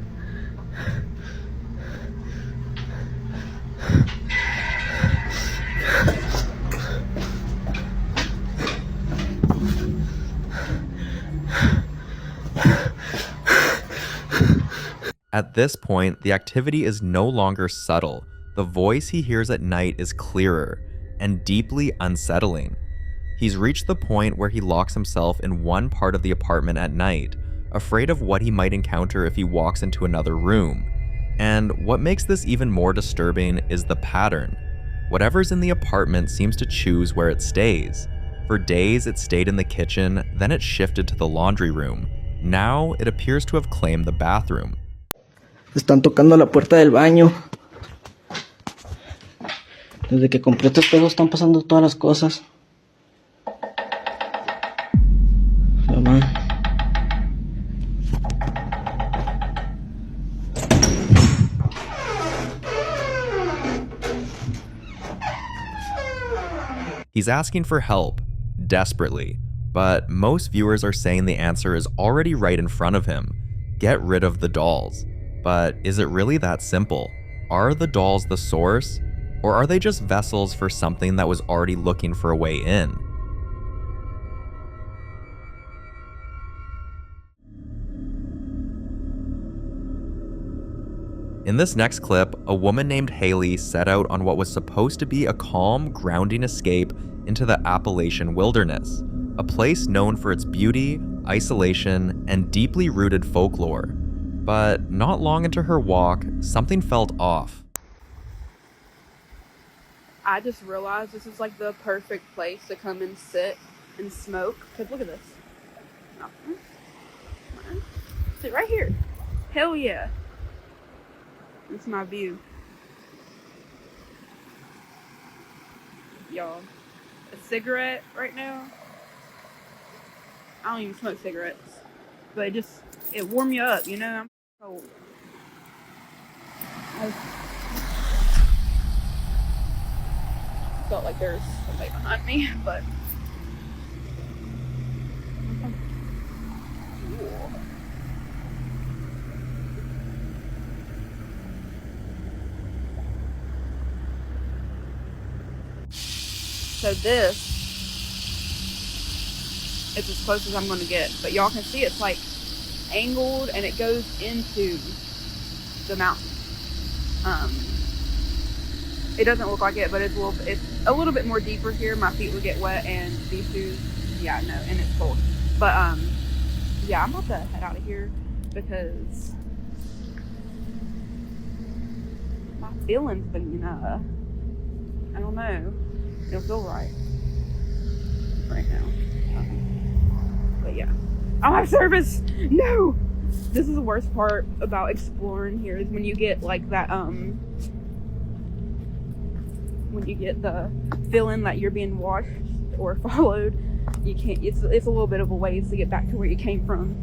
At this point, the activity is no longer subtle. The voice he hears at night is clearer and deeply unsettling. He's reached the point where he locks himself in one part of the apartment at night, afraid of what he might encounter if he walks into another room. And what makes this even more disturbing is the pattern. Whatever's in the apartment seems to choose where it stays. For days, it stayed in the kitchen, then it shifted to the laundry room. Now, it appears to have claimed the bathroom. Están tocando la puerta del baño. Desde que compré este espejo están pasando todas las cosas. La madre. He's asking for help, desperately, but most viewers are saying the answer is already right in front of him. Get rid of the dolls. But is it really that simple? Are the dolls the source? Or are they just vessels for something that was already looking for a way in? In this next clip, a woman named Haley set out on what was supposed to be a calm, grounding escape into the Appalachian wilderness, a place known for its beauty, isolation, and deeply rooted folklore. But not long into her walk, something felt off. I just realized this is like the perfect place to come and sit and smoke. Cause look at this. Sit right here. Hell yeah. This is my view. Y'all, a cigarette right now. I don't even smoke cigarettes, but it warm you up, you know? I'm cold. I felt like there's somebody behind me, but so this is as close as I'm gonna get, but y'all can see it's like angled and it goes into the mountain. It doesn't look like it, but it's a little bit more deeper here. My feet would get wet, and these shoes, yeah, no, and it's cold. But yeah, I'm about to head out of here because my feelings been, I don't know, it don't feel right now. But yeah, I don't have service. No, this is the worst part about exploring here is when you get like that when you get the feeling that you're being watched or followed. You can't, it's a little bit of a ways to get back to where you came from.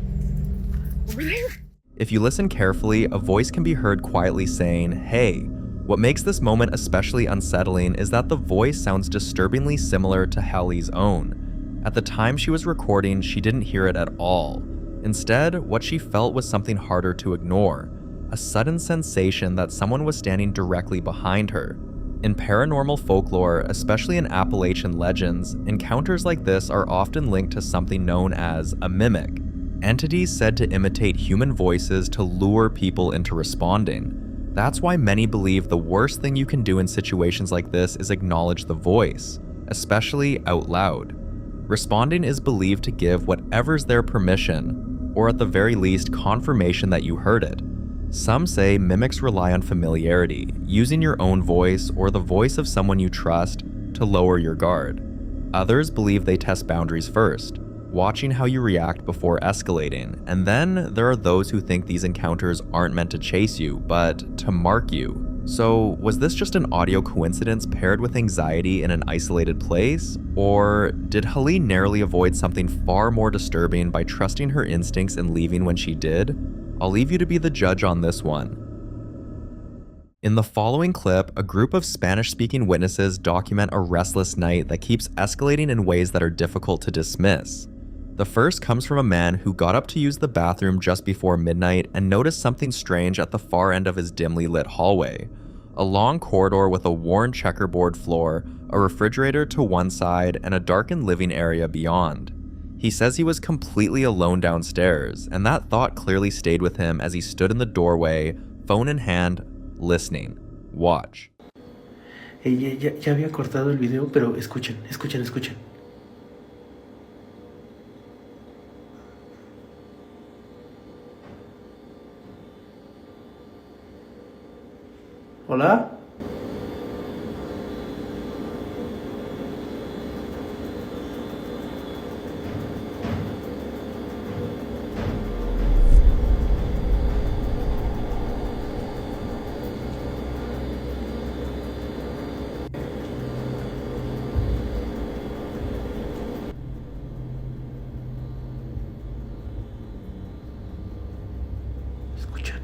Over there. If you listen carefully, a voice can be heard quietly saying, "Hey." What makes this moment especially unsettling is that the voice sounds disturbingly similar to Hallie's own. At the time she was recording, she didn't hear it at all. Instead, what she felt was something harder to ignore, a sudden sensation that someone was standing directly behind her. In paranormal folklore, especially in Appalachian legends, encounters like this are often linked to something known as a mimic, entities said to imitate human voices to lure people into responding. That's why many believe the worst thing you can do in situations like this is acknowledge the voice, especially out loud. Responding is believed to give whatever's their permission, or at the very least confirmation that you heard it. Some say mimics rely on familiarity, using your own voice or the voice of someone you trust to lower your guard. Others believe they test boundaries first, watching how you react before escalating, and then there are those who think these encounters aren't meant to chase you, but to mark you. So, was this just an audio coincidence paired with anxiety in an isolated place? Or did Hallie narrowly avoid something far more disturbing by trusting her instincts and leaving when she did? I'll leave you to be the judge on this one. In the following clip, a group of Spanish-speaking witnesses document a restless night that keeps escalating in ways that are difficult to dismiss. The first comes from a man who got up to use the bathroom just before midnight and noticed something strange at the far end of his dimly lit hallway. A long corridor with a worn checkerboard floor, a refrigerator to one side, and a darkened living area beyond. He says he was completely alone downstairs, and that thought clearly stayed with him as he stood in the doorway, phone in hand, listening. Watch. Ya había cortado el video, pero escuchen. ¿Hola? Escuchan.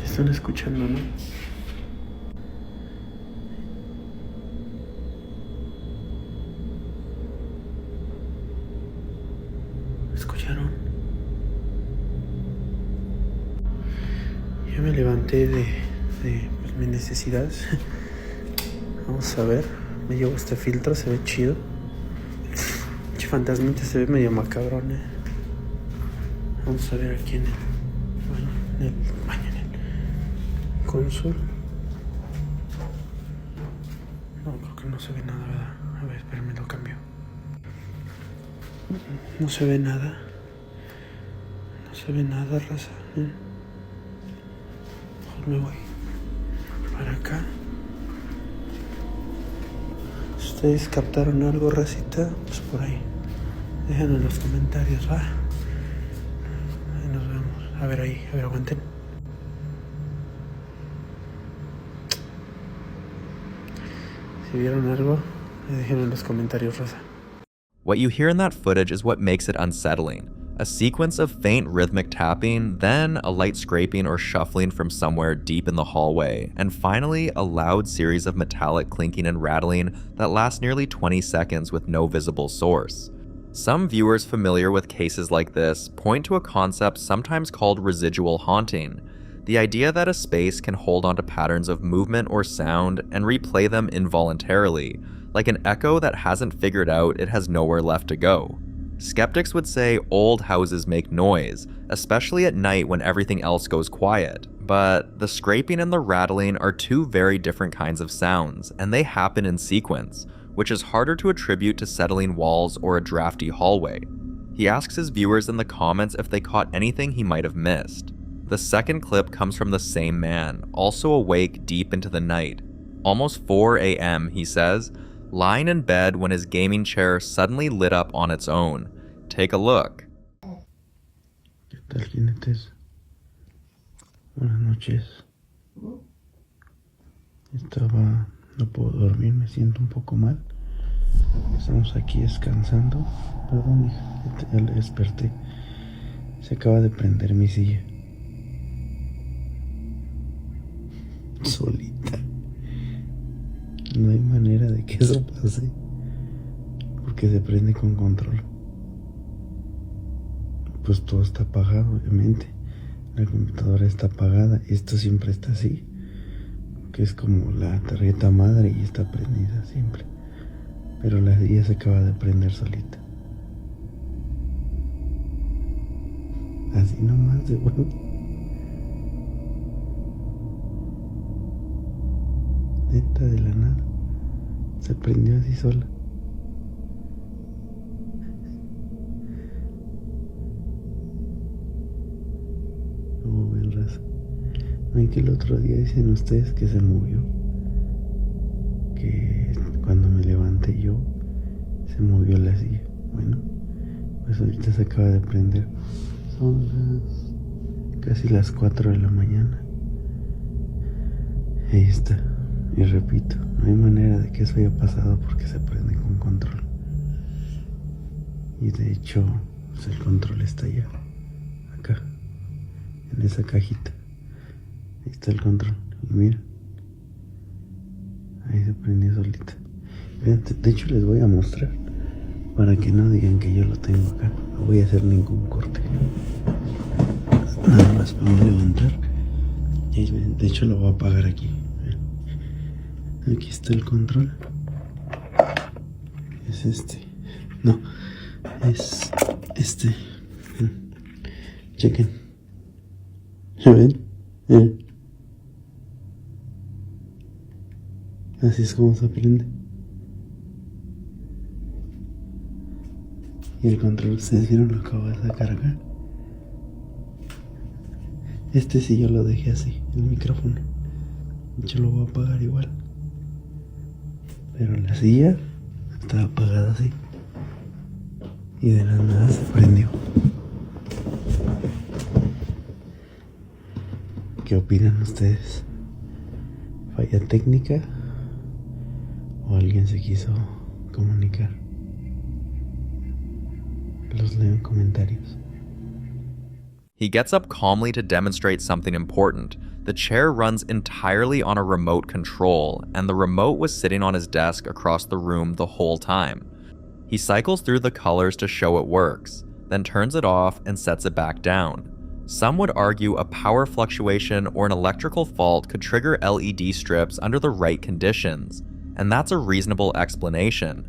Están escuchando, ¿no? ¿Escucharon? Yo me levanté de pues, mis necesidades. Vamos a ver. Me llevo este filtro, se ve chido. Che fantasmita se ve medio macabrón, Vamos a ver aquí en el baño, en el console. No, creo que no se ve nada, ¿verdad? A ver, espérame, lo cambio. No se ve nada. No se ve nada, raza. Mejor me voy para acá. Si ustedes captaron algo, racita, pues por ahí. Déjenlo en los comentarios, ¿va? Ahí nos vemos. A ver, aguanten. Si vieron algo, déjenlo en los comentarios, raza. What you hear in that footage is what makes it unsettling, A sequence of faint rhythmic tapping, then a light scraping or shuffling from somewhere deep in the hallway, and finally a loud series of metallic clinking and rattling that lasts nearly 20 seconds with no visible source. Some viewers familiar with cases like this point to a concept sometimes called residual haunting, the idea that a space can hold onto patterns of movement or sound and replay them involuntarily, like an echo that hasn't figured out it has nowhere left to go. Skeptics would say old houses make noise, especially at night when everything else goes quiet, but the scraping and the rattling are two very different kinds of sounds, and they happen in sequence, which is harder to attribute to settling walls or a drafty hallway. He asks his viewers in the comments if they caught anything he might have missed. The second clip comes from the same man, also awake deep into the night. Almost 4 a.m., he says, lying in bed when his gaming chair suddenly lit up on its own. Take a look. ¿Qué tal, jinetes? Buenas noches. No puedo dormir, me siento un poco mal. Estamos aquí descansando. Perdón, hija, ya le desperté. Se acaba de prender mi silla. Solita. No hay manera de que eso pase, porque se prende con control. Pues todo está apagado, obviamente. La computadora está apagada. Esto siempre está así, que es como la tarjeta madre y está prendida siempre. Pero la silla se acaba de prender solita. Así nomás de bueno. Neta, de la nada. Se prendió así sola. Como ven, raza. Ven que el otro día dicen ustedes que se movió. Que cuando me levanté yo, se movió la silla. Bueno, pues ahorita se acaba de prender. Son casi las 4 de la mañana. Ahí está. Y repito, no hay manera de que eso haya pasado porque se prende con control. Y de hecho, pues el control está allá, acá, en esa cajita. Ahí está el control. Y mira, ahí se prendió solita. Vean, de hecho les voy a mostrar para que no digan que yo lo tengo acá. No voy a hacer ningún corte. Nada más me voy a levantar. Y de hecho lo voy a apagar aquí. Aquí está el control. Es este. No, es este. Chequen. ¿Ya ven? Así es como se prende. Y el control, ¿ustedes vieron lo que acabo de sacar acá? Este sí yo lo dejé así, el micrófono. Yo lo voy a apagar igual. Pero la silla estaba apagada así. Y de la nada se prendió. ¿Qué opinan ustedes? ¿Falla técnica? ¿O alguien se quiso comunicar? Los leo en comentarios. He gets up calmly to demonstrate something important. The chair runs entirely on a remote control, and the remote was sitting on his desk across the room the whole time. He cycles through the colors to show it works, then turns it off and sets it back down. Some would argue a power fluctuation or an electrical fault could trigger LED strips under the right conditions, and that's a reasonable explanation.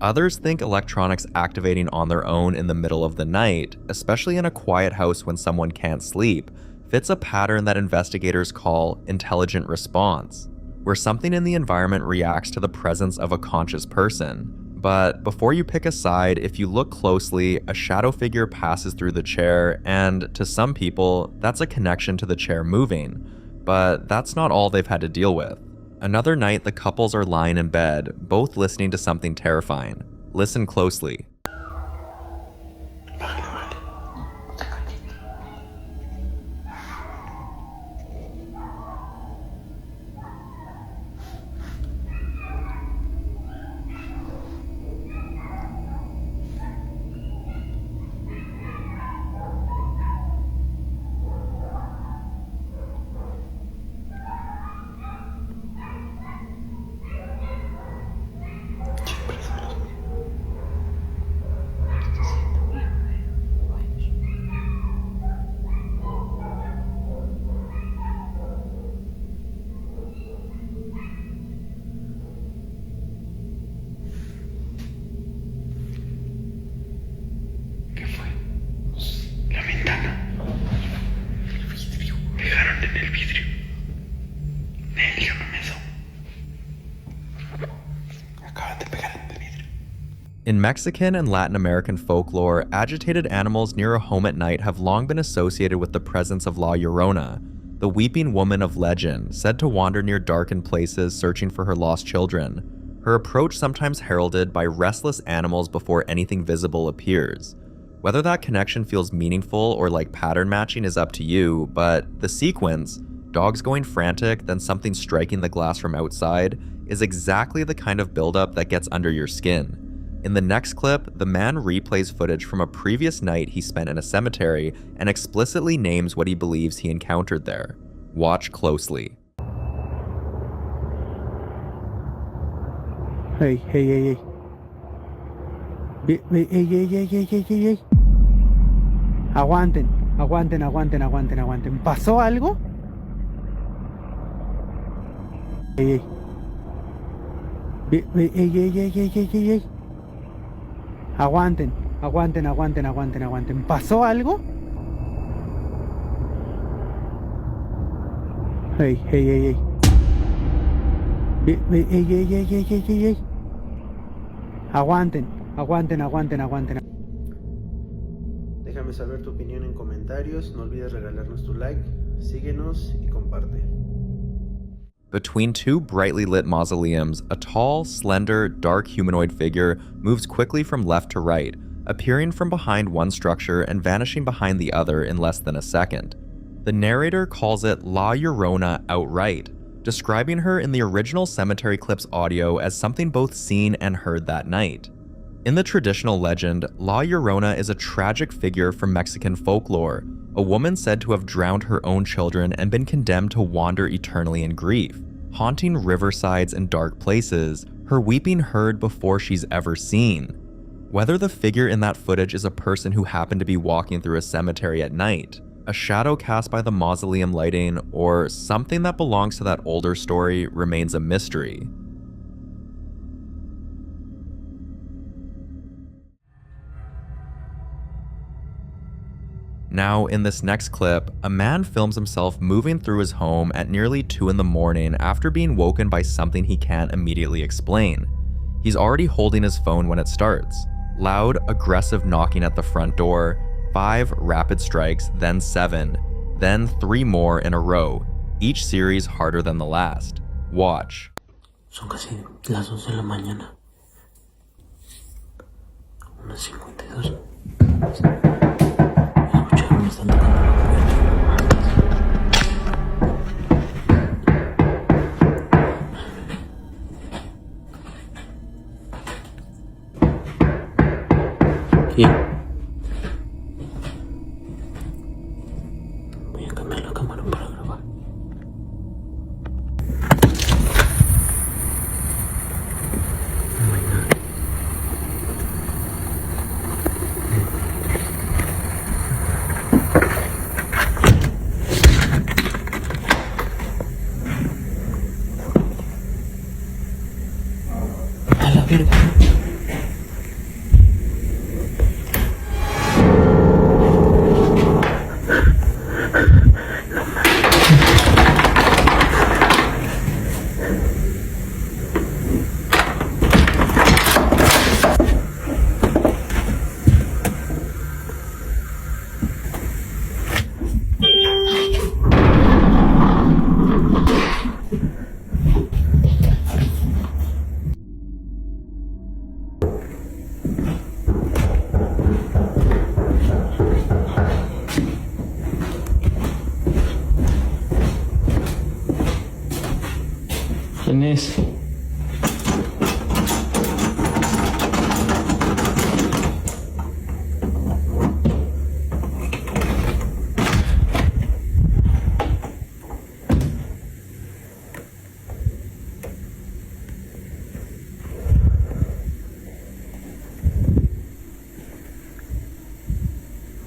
Others think electronics activating on their own in the middle of the night, especially in a quiet house when someone can't sleep, fits a pattern that investigators call intelligent response, where something in the environment reacts to the presence of a conscious person. But before you pick a side, if you look closely, a shadow figure passes through the chair, and to some people, that's a connection to the chair moving. But that's not all they've had to deal with. Another night, the couples are lying in bed, both listening to something terrifying. Listen closely. In Mexican and Latin American folklore, agitated animals near a home at night have long been associated with the presence of La Llorona, the weeping woman of legend, said to wander near darkened places searching for her lost children. Her approach sometimes heralded by restless animals before anything visible appears. Whether that connection feels meaningful or like pattern matching is up to you, but the sequence, dogs going frantic, then something striking the glass from outside, is exactly the kind of buildup that gets under your skin. In the next clip, the man replays footage from a previous night he spent in a cemetery and explicitly names what he believes he encountered there. Watch closely. Hey. Hey. Aguanten. ¿Pasó algo? Hey. Aguanten. ¿Pasó algo? Hey. Aguanten. Déjame saber tu opinión en comentarios, no olvides regalarnos tu like, síguenos y comparte. Between two brightly lit mausoleums, a tall, slender, dark humanoid figure moves quickly from left to right, appearing from behind one structure and vanishing behind the other in less than a second. The narrator calls it La Llorona outright, describing her in the original cemetery clip's audio as something both seen and heard that night. In the traditional legend, La Llorona is a tragic figure from Mexican folklore, a woman said to have drowned her own children and been condemned to wander eternally in grief, haunting riversides and dark places, her weeping heard before she's ever seen. Whether the figure in that footage is a person who happened to be walking through a cemetery at night, a shadow cast by the mausoleum lighting, or something that belongs to that older story remains a mystery. Now, in this next clip, a man films himself moving through his home at nearly 2 in the morning after being woken by something he can't immediately explain. He's already holding his phone when it starts. Loud, aggressive knocking at the front door, 5 rapid strikes, then 7, then 3 more in a row, each series harder than the last. Watch. Son casi las 11 de la mañana. 1:52. Escucharon, me están tocando la puerta. ¿Quién? Voy a cambiar la cámara para grabar. No hay nada. A la verga. ¿Quién es?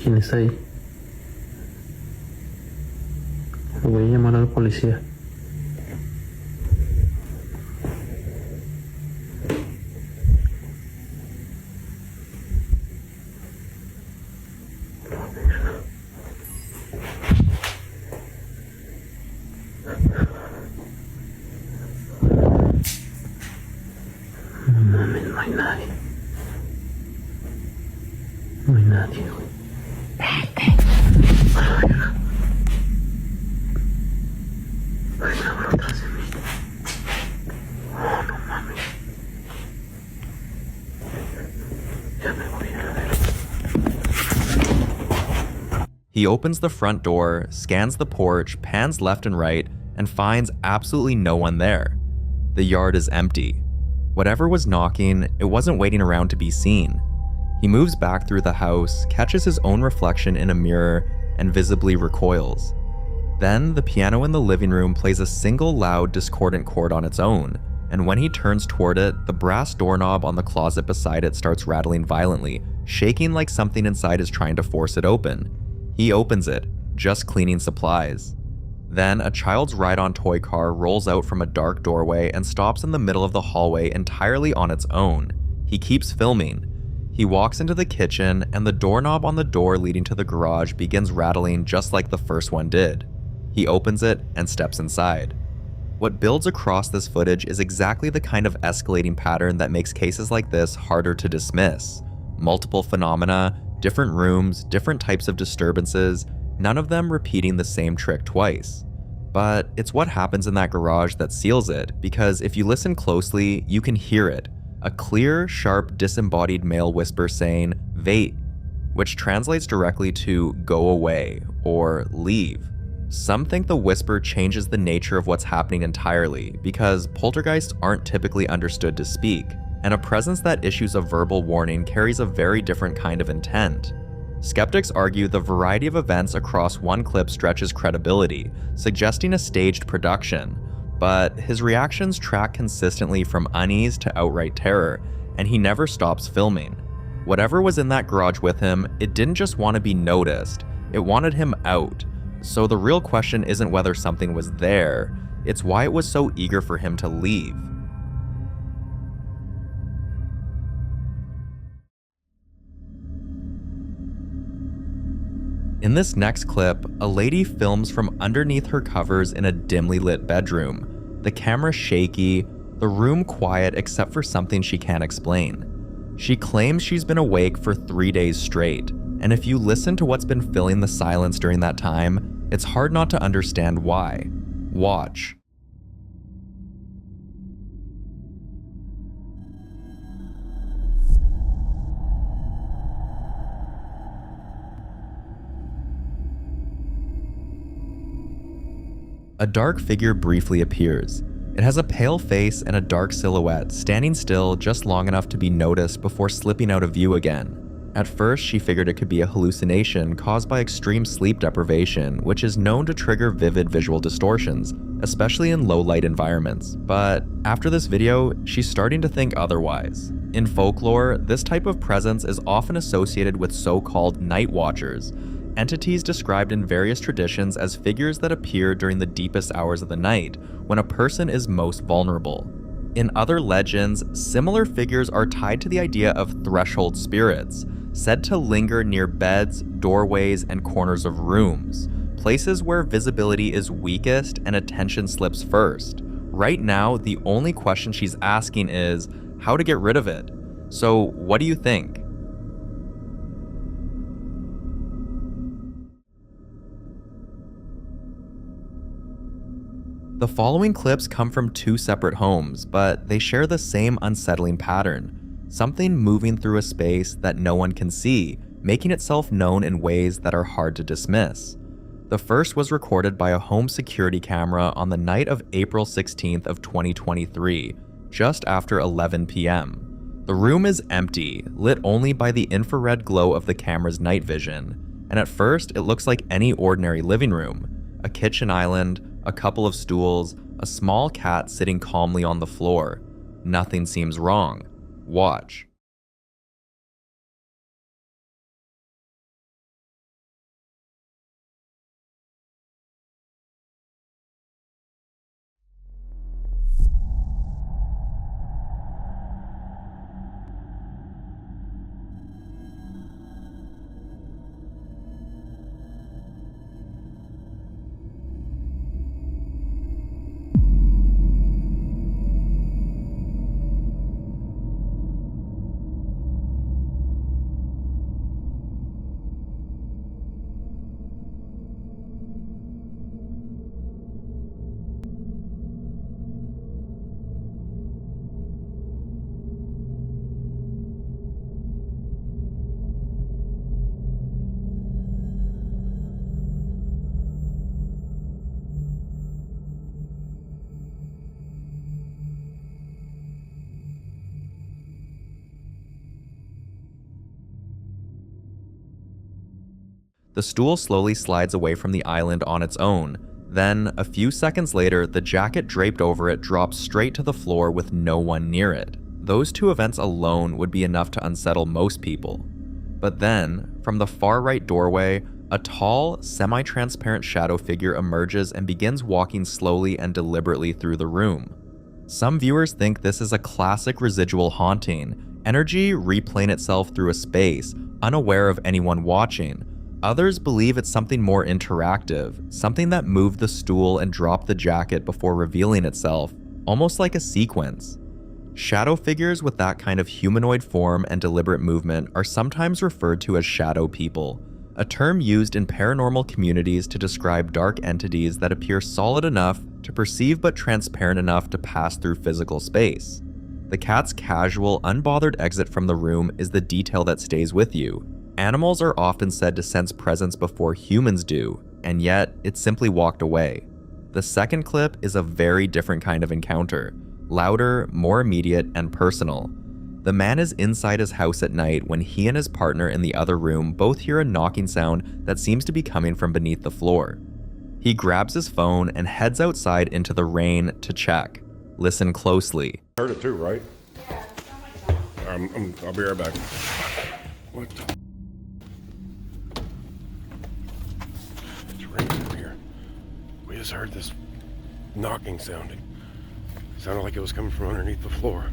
¿Quién está ahí? Voy a llamar a la policía. No mames, no hay nadie. He opens the front door, scans the porch, pans left and right, and finds absolutely no one there. The yard is empty. Whatever was knocking, it wasn't waiting around to be seen. He moves back through the house, catches his own reflection in a mirror, and visibly recoils. Then, the piano in the living room plays a single loud, discordant chord on its own, and when he turns toward it, the brass doorknob on the closet beside it starts rattling violently, shaking like something inside is trying to force it open. He opens it, just cleaning supplies. Then, a child's ride-on toy car rolls out from a dark doorway and stops in the middle of the hallway entirely on its own. He keeps filming. He walks into the kitchen, and the doorknob on the door leading to the garage begins rattling just like the first one did. He opens it and steps inside. What builds across this footage is exactly the kind of escalating pattern that makes cases like this harder to dismiss. Multiple phenomena, different rooms, different types of disturbances, none of them repeating the same trick twice. But it's what happens in that garage that seals it, because if you listen closely, you can hear it. A clear, sharp, disembodied male whisper saying, "Vait," which translates directly to "go away" or "leave." Some think the whisper changes the nature of what's happening entirely, because poltergeists aren't typically understood to speak, and a presence that issues a verbal warning carries a very different kind of intent. Skeptics argue the variety of events across one clip stretches credibility, suggesting a staged production, but his reactions track consistently from unease to outright terror, and he never stops filming. Whatever was in that garage with him, it didn't just want to be noticed, it wanted him out. So the real question isn't whether something was there, it's why it was so eager for him to leave. In this next clip, a lady films from underneath her covers in a dimly lit bedroom. The camera shaky, the room quiet except for something she can't explain. She claims she's been awake for 3 days straight, and if you listen to what's been filling the silence during that time, it's hard not to understand why. Watch. A dark figure briefly appears. It has a pale face and a dark silhouette, standing still just long enough to be noticed before slipping out of view again. At first, she figured it could be a hallucination caused by extreme sleep deprivation, which is known to trigger vivid visual distortions, especially in low-light environments. But after this video, she's starting to think otherwise. In folklore, this type of presence is often associated with so-called night watchers, entities described in various traditions as figures that appear during the deepest hours of the night, when a person is most vulnerable. In other legends, similar figures are tied to the idea of threshold spirits, said to linger near beds, doorways, and corners of rooms, places where visibility is weakest and attention slips first. Right now, the only question she's asking is how to get rid of it. So, what do you think? The following clips come from two separate homes, but they share the same unsettling pattern. Something moving through a space that no one can see, making itself known in ways that are hard to dismiss. The first was recorded by a home security camera on the night of April 16th of 2023, just after 11 p.m. The room is empty, lit only by the infrared glow of the camera's night vision, and at first it looks like any ordinary living room. A kitchen island, a couple of stools, a small cat sitting calmly on the floor. Nothing seems wrong. Watch. The stool slowly slides away from the island on its own. Then, a few seconds later, the jacket draped over it drops straight to the floor with no one near it. Those two events alone would be enough to unsettle most people. But then, from the far right doorway, a tall, semi-transparent shadow figure emerges and begins walking slowly and deliberately through the room. Some viewers think this is a classic residual haunting, energy replaying itself through a space, unaware of anyone watching. Others believe it's something more interactive, something that moved the stool and dropped the jacket before revealing itself, almost like a sequence. Shadow figures with that kind of humanoid form and deliberate movement are sometimes referred to as shadow people, a term used in paranormal communities to describe dark entities that appear solid enough to perceive but transparent enough to pass through physical space. The cat's casual, unbothered exit from the room is the detail that stays with you. Animals are often said to sense presence before humans do, and yet it simply walked away. The second clip is a very different kind of encounter, louder, more immediate, and personal. The man is inside his house at night when he and his partner in the other room both hear a knocking sound that seems to be coming from beneath the floor. He grabs his phone and heads outside into the rain to check. Listen closely. Heard it too, right? I'll be right back. What the? It's raining over here. We just heard this knocking sounding. It sounded like it was coming from underneath the floor.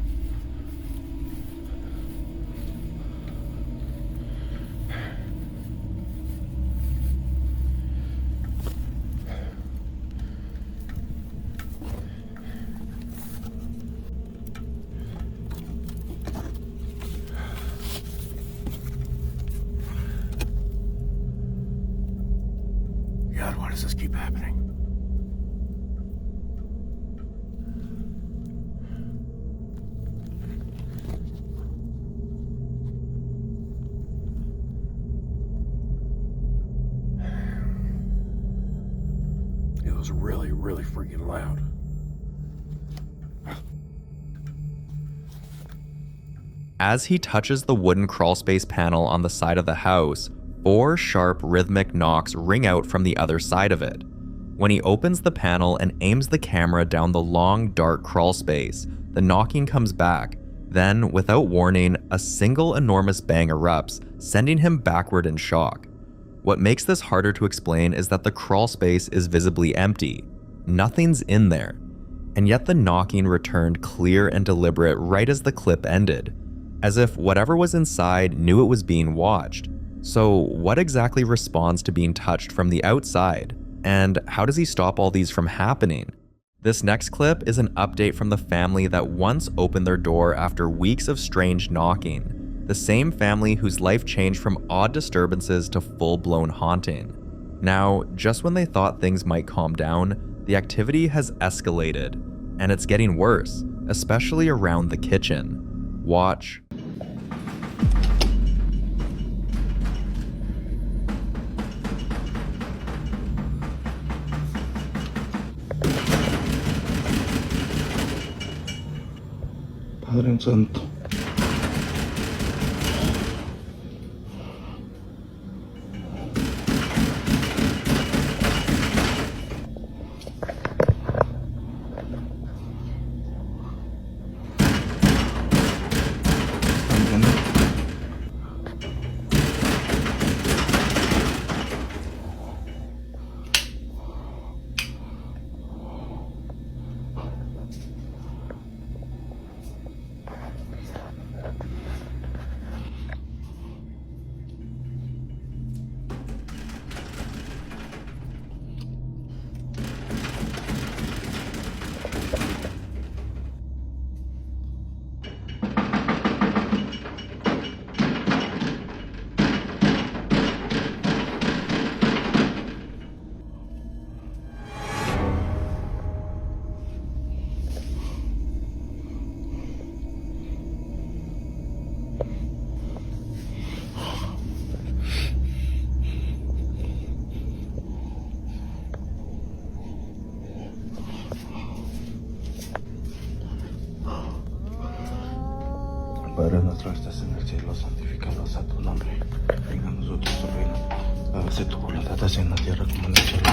God, why does this keep happening? It was really, really freaking loud. As he touches the wooden crawlspace panel on the side of the house, 4 sharp, rhythmic knocks ring out from the other side of it. When he opens the panel and aims the camera down the long, dark crawlspace, the knocking comes back. Then, without warning, a single enormous bang erupts, sending him backward in shock. What makes this harder to explain is that the crawlspace is visibly empty. Nothing's in there. And yet the knocking returned clear and deliberate right as the clip ended, as if whatever was inside knew it was being watched. So what exactly responds to being touched from the outside? And how does he stop all these from happening? This next clip is an update from the family that once opened their door after weeks of strange knocking. The same family whose life changed from odd disturbances to full-blown haunting. Now, just when they thought things might calm down, the activity has escalated, and it's getting worse, especially around the kitchen. Watch. Padre Santo. Padre nuestro que estás en el cielo, santificado sea tu nombre. Venga a nosotros tu reino. Hágase tu voluntad así en la tierra como en el cielo.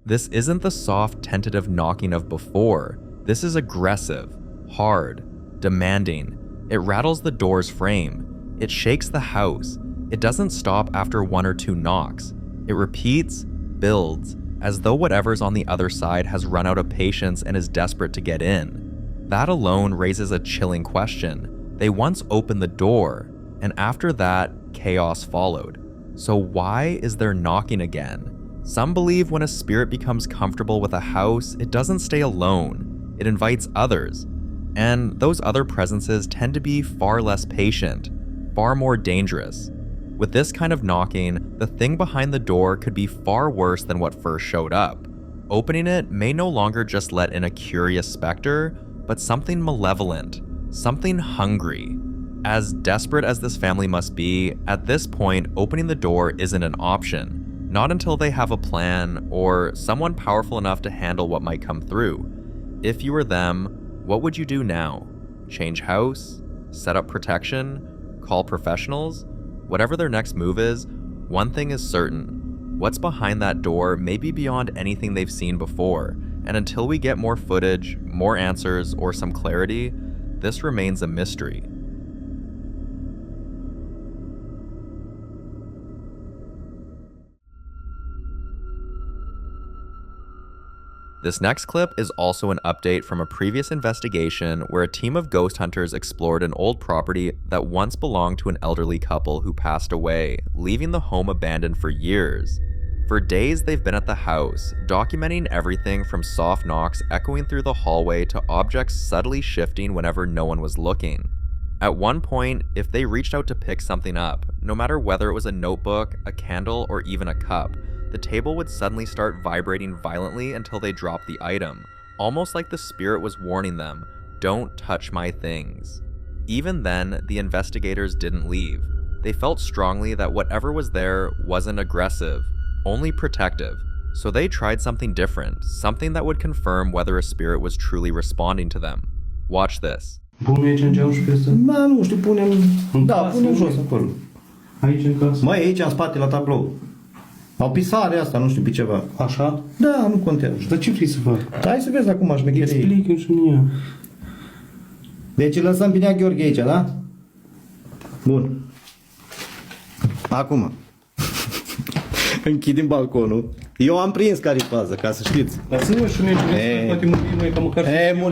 This isn't the soft, tentative knocking of before. This is aggressive, hard, demanding. It rattles the door's frame. It shakes the house. It doesn't stop after 1 or 2 knocks. It repeats, builds, as though whatever's on the other side has run out of patience and is desperate to get in. That alone raises a chilling question. They once opened the door, and after that, chaos followed. So why is there knocking again? Some believe when a spirit becomes comfortable with a house, it doesn't stay alone. It invites others. And those other presences tend to be far less patient, far more dangerous. With this kind of knocking, the thing behind the door could be far worse than what first showed up. Opening it may no longer just let in a curious specter, but something malevolent, something hungry. As desperate as this family must be, at this point, opening the door isn't an option. Not until they have a plan or someone powerful enough to handle what might come through. If you were them, what would you do now? Change house? Set up protection? Call professionals? Whatever their next move is, one thing is certain. What's behind that door may be beyond anything they've seen before, and until we get more footage, more answers, or some clarity, this remains a mystery. This next clip is also an update from a previous investigation where a team of ghost hunters explored an old property that once belonged to an elderly couple who passed away, leaving the home abandoned for years. For days they've been at the house, documenting everything from soft knocks echoing through the hallway to objects subtly shifting whenever no one was looking. At one point, if they reached out to pick something up, no matter whether it was a notebook, a candle, or even a cup, the table would suddenly start vibrating violently until they dropped the item, almost like the spirit was warning them, "Don't touch my things." Even then, the investigators didn't leave. They felt strongly that whatever was there wasn't aggressive, only protective. So they tried something different, something that would confirm whether a spirit was truly responding to them. Watch this. Da, nu știu, punem jos acolo. Aici în casă? Mai aici, în spate, la tablou. Au pisare asta, nu știu pe ceva. Așa? Da, nu contează. Dar ce vrei să fac? Hai să vezi acum șmecherie. Explică-mi și mie. Deci îl lăsăm pe Nea Gheorghe aici, da? Bun. Acum. Închidem balconul. Eu am prins care-i fază, ca să știți. Dar să nu știu nici poate muri noi, ca măcar...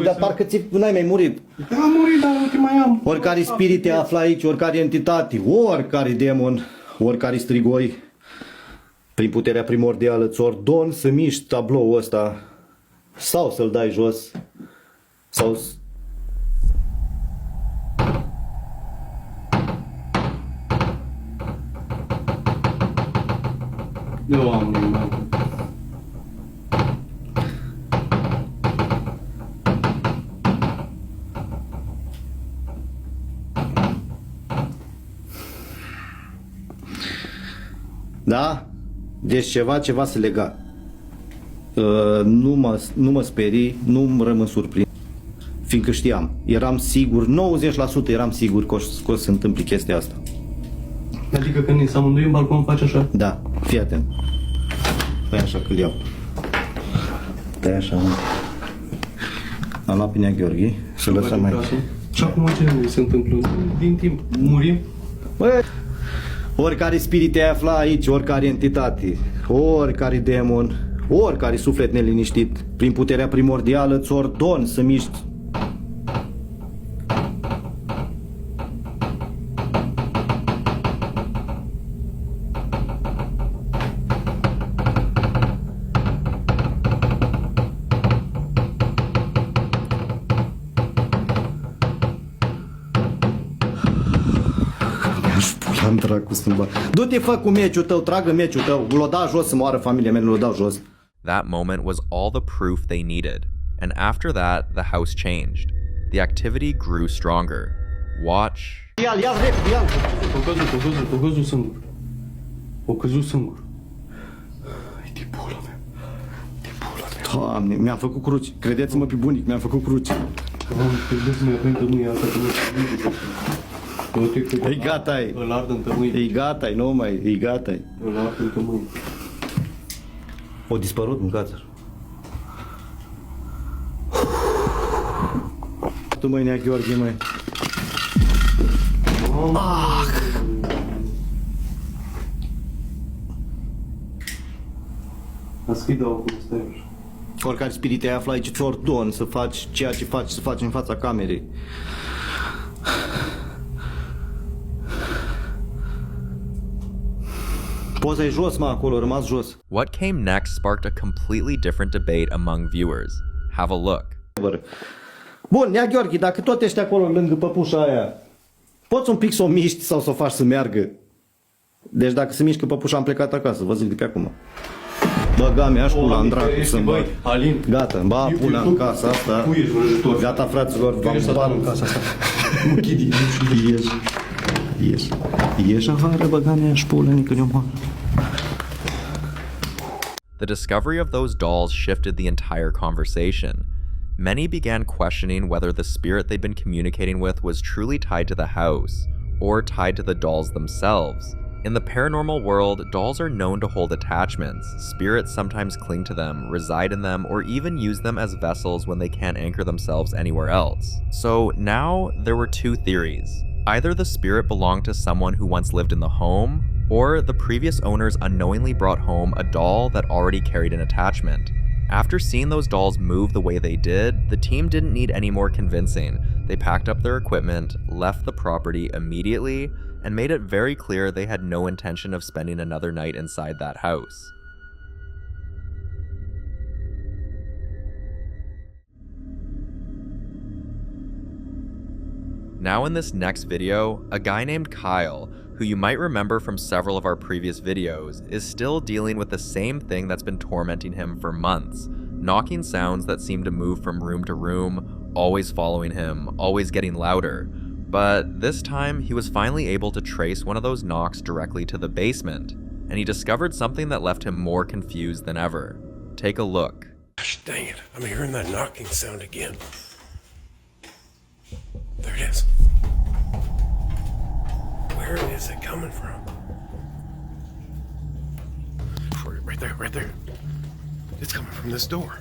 dar parcă n-ai mai murit. Da, am murit, dar nu te mai am. Oricare spirit te află aici, oricare entitate, oricare demon, oricare strigoi, prin puterea primordială, îți ordon să miști tabloul ăsta sau să-l dai jos sau... Eu am limba. Da? Deci ceva se lega. Nu mă sperii, nu rămân surprins. Fiindcă știam, eram sigur, 90% eram sigur că o să se întâmple chestia asta. Adică când ne amândoi în balcon faci așa? Da, fii atent. Păi așa că-l iau. Păi așa. Am luat pe Nea Gheorghe și lăsăm mai... Și acum ce se întâmplă? Din timp murim? Băi, oricare spirit te afla aici, oricare entitate, oricare demon, oricare suflet neliniștit, prin puterea primordială îți ordon să miști. Du-te, fă cu meciul tău, tragă meciul tău, l-o da jos să moară familia mea, l-o dau jos. That moment was all the proof they needed, and after that, the house changed. The activity grew stronger. Watch. Ia-l repede, ia-l! O căzut singur. O căzut singur. Ai de pula mea. De pula mea. Doamne, mi-am făcut cruci. Credeți-mă pe bunic, mi-am făcut cruci. E gata, e. Îl ard în tămâie. E gata, nu mai, e gata. Îl ard în tămâie. O dispărut mâncață. Tu măi, Nea Gheorghe, măi. Deschide-o cum stai așa. Oricare spirit te află aici, ți ordon să faci ceea ce faci, să faci în fața camerei. Poza e jos, mă, acolo, rămas jos. What came next sparked a completely different debate among viewers. Have a look. Bun, Nea Gheorghe, dacă tot ești acolo lângă păpușa aia, poți un pic să o miști sau să o faci să meargă? Deci dacă se mișcă păpușa, am plecat acasă, vă zic de pe acum. Băga mea și pula în dracu să-mi bag. Gata, ba pula în casa asta. Gata, fraților, v-am spart în casa asta. Nu chidi, Ieși afară, băga mea și pula, nică ne omoară. The discovery of those dolls shifted the entire conversation. Many began questioning whether the spirit they'd been communicating with was truly tied to the house, or tied to the dolls themselves. In the paranormal world, dolls are known to hold attachments. Spirits sometimes cling to them, reside in them, or even use them as vessels when they can't anchor themselves anywhere else. So now, there were two theories. Either the spirit belonged to someone who once lived in the home, or the previous owners unknowingly brought home a doll that already carried an attachment. After seeing those dolls move the way they did, the team didn't need any more convincing. They packed up their equipment, left the property immediately, and made it very clear they had no intention of spending another night inside that house. Now in this next video, a guy named Kyle, who you might remember from several of our previous videos, is still dealing with the same thing that's been tormenting him for months. Knocking sounds that seem to move from room to room, always following him, always getting louder. But this time, he was finally able to trace one of those knocks directly to the basement, and he discovered something that left him more confused than ever. Take a look. Gosh dang it, I'm hearing that knocking sound again. There it is. Where is it coming from? Right there, right there. It's coming from this door.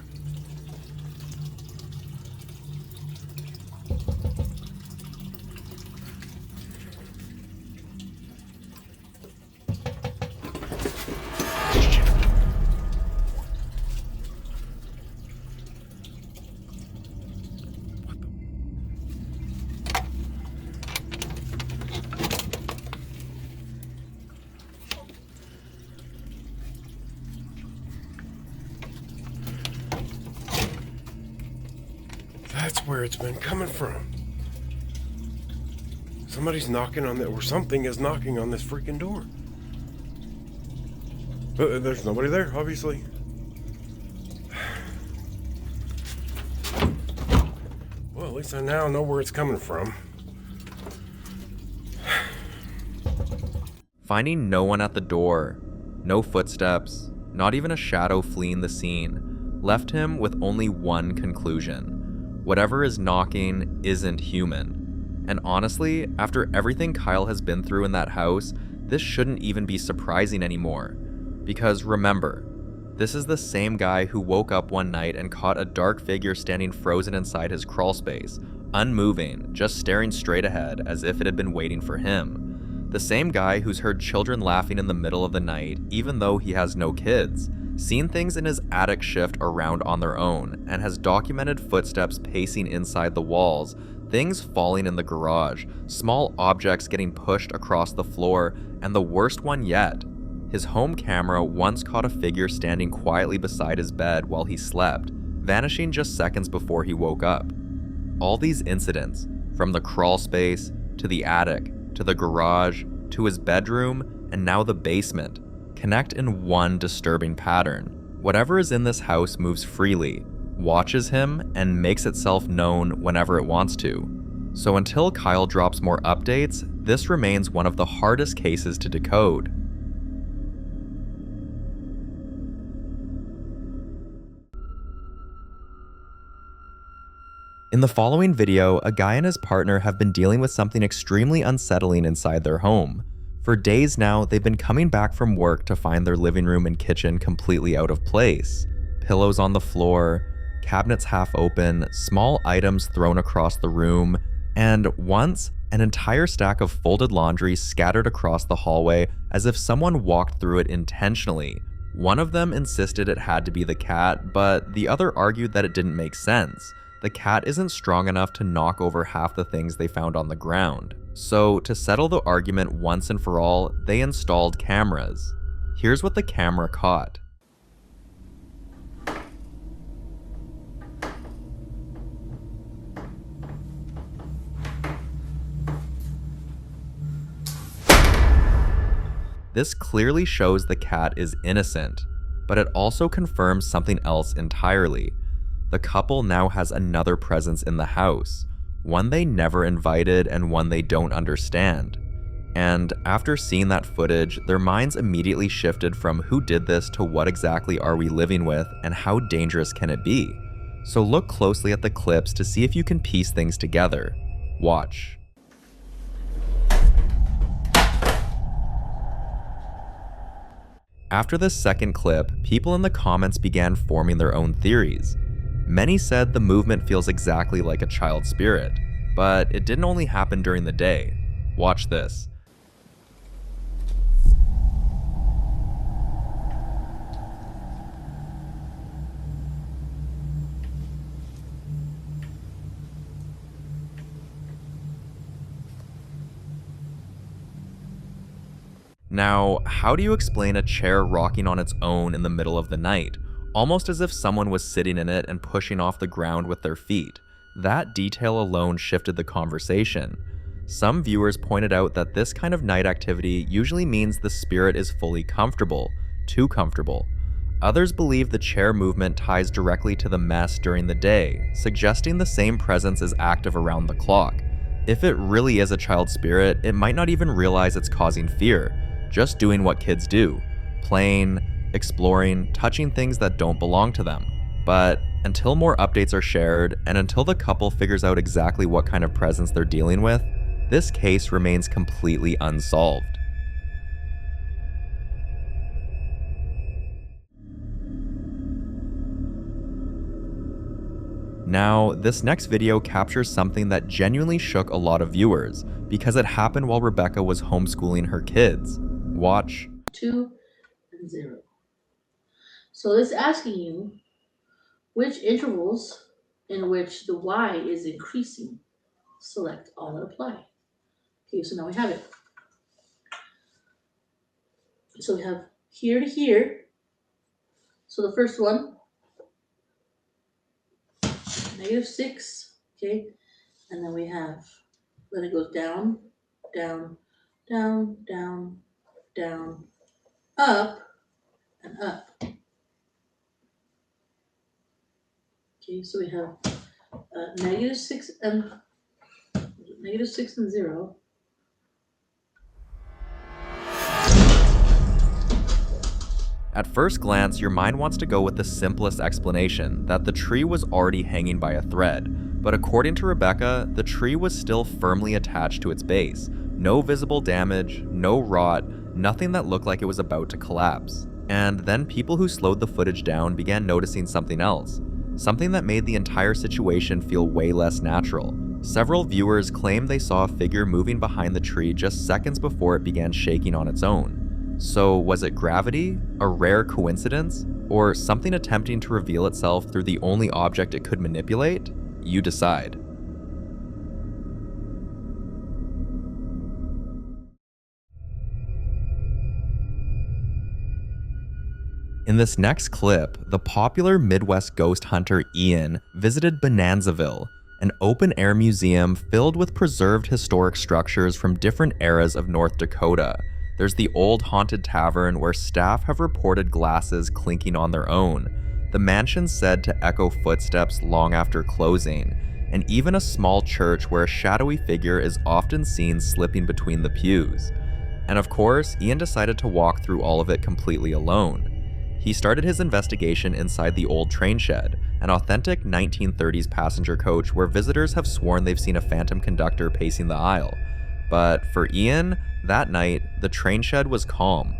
That's where it's been coming from. Somebody's knocking on that, or something is knocking on this freaking door. But there's nobody there, obviously. Well, at least I now know where it's coming from. Finding no one at the door, no footsteps, not even a shadow fleeing the scene, left him with only one conclusion. Whatever is knocking isn't human. And honestly, after everything Kyle has been through in that house, this shouldn't even be surprising anymore. Because remember, this is the same guy who woke up one night and caught a dark figure standing frozen inside his crawl space, unmoving, just staring straight ahead as if it had been waiting for him. The same guy who's heard children laughing in the middle of the night, even though he has no kids, seen things in his attic shift around on their own, and has documented footsteps pacing inside the walls, things falling in the garage, small objects getting pushed across the floor, and the worst one yet, his home camera once caught a figure standing quietly beside his bed while he slept, vanishing just seconds before he woke up. All these incidents, from the crawl space, to the attic, to the garage, to his bedroom, and now the basement, connect in one disturbing pattern. Whatever is in this house moves freely, watches him, and makes itself known whenever it wants to. So until Kyle drops more updates, this remains one of the hardest cases to decode. In the following video, a guy and his partner have been dealing with something extremely unsettling inside their home. For days now, they've been coming back from work to find their living room and kitchen completely out of place. Pillows on the floor, cabinets half open, small items thrown across the room, and once, an entire stack of folded laundry scattered across the hallway as if someone walked through it intentionally. One of them insisted it had to be the cat, but the other argued that it didn't make sense. The cat isn't strong enough to knock over half the things they found on the ground. So, to settle the argument once and for all, they installed cameras. Here's what the camera caught. This clearly shows the cat is innocent, but it also confirms something else entirely. The couple now has another presence in the house, one they never invited and one they don't understand. And after seeing that footage, their minds immediately shifted from who did this to what exactly are we living with and how dangerous can it be? So look closely at the clips to see if you can piece things together. Watch. After this second clip, people in the comments began forming their own theories. Many said the movement feels exactly like a child spirit, but it didn't only happen during the day. Watch this. Now, how do you explain a chair rocking on its own in the middle of the night, almost as if someone was sitting in it and pushing off the ground with their feet? That detail alone shifted the conversation. Some viewers pointed out that this kind of night activity usually means the spirit is fully comfortable, too comfortable. Others believe the chair movement ties directly to the mess during the day, suggesting the same presence is active around the clock. If it really is a child spirit, it might not even realize it's causing fear, just doing what kids do, playing, exploring, touching things that don't belong to them. But until more updates are shared, and until the couple figures out exactly what kind of presence they're dealing with, this case remains completely unsolved. Now, this next video captures something that genuinely shook a lot of viewers, because it happened while Rebecca was homeschooling her kids. Watch. 2 and 0. So it's asking you which intervals in which the Y is increasing. Select all and apply. Okay, so now we have it. So we have here to here. So the first one, -6, okay? And then we have, then it goes down, down, down, down, down, up, and up. Okay, so we have -6 and -6 and 0. At first glance, your mind wants to go with the simplest explanation, that the tree was already hanging by a thread. But according to Rebecca, the tree was still firmly attached to its base. No visible damage, no rot, nothing that looked like it was about to collapse. And then people who slowed the footage down began noticing something else. Something that made the entire situation feel way less natural. Several viewers claimed they saw a figure moving behind the tree just seconds before it began shaking on its own. So was it gravity, a rare coincidence, or something attempting to reveal itself through the only object it could manipulate? You decide. In this next clip, the popular Midwest ghost hunter Ian visited Bonanzaville, an open-air museum filled with preserved historic structures from different eras of North Dakota. There's the old haunted tavern where staff have reported glasses clinking on their own, the mansion said to echo footsteps long after closing, and even a small church where a shadowy figure is often seen slipping between the pews. And of course, Ian decided to walk through all of it completely alone. He started his investigation inside the old train shed, an authentic 1930s passenger coach where visitors have sworn they've seen a phantom conductor pacing the aisle. But for Ian, that night, the train shed was calm.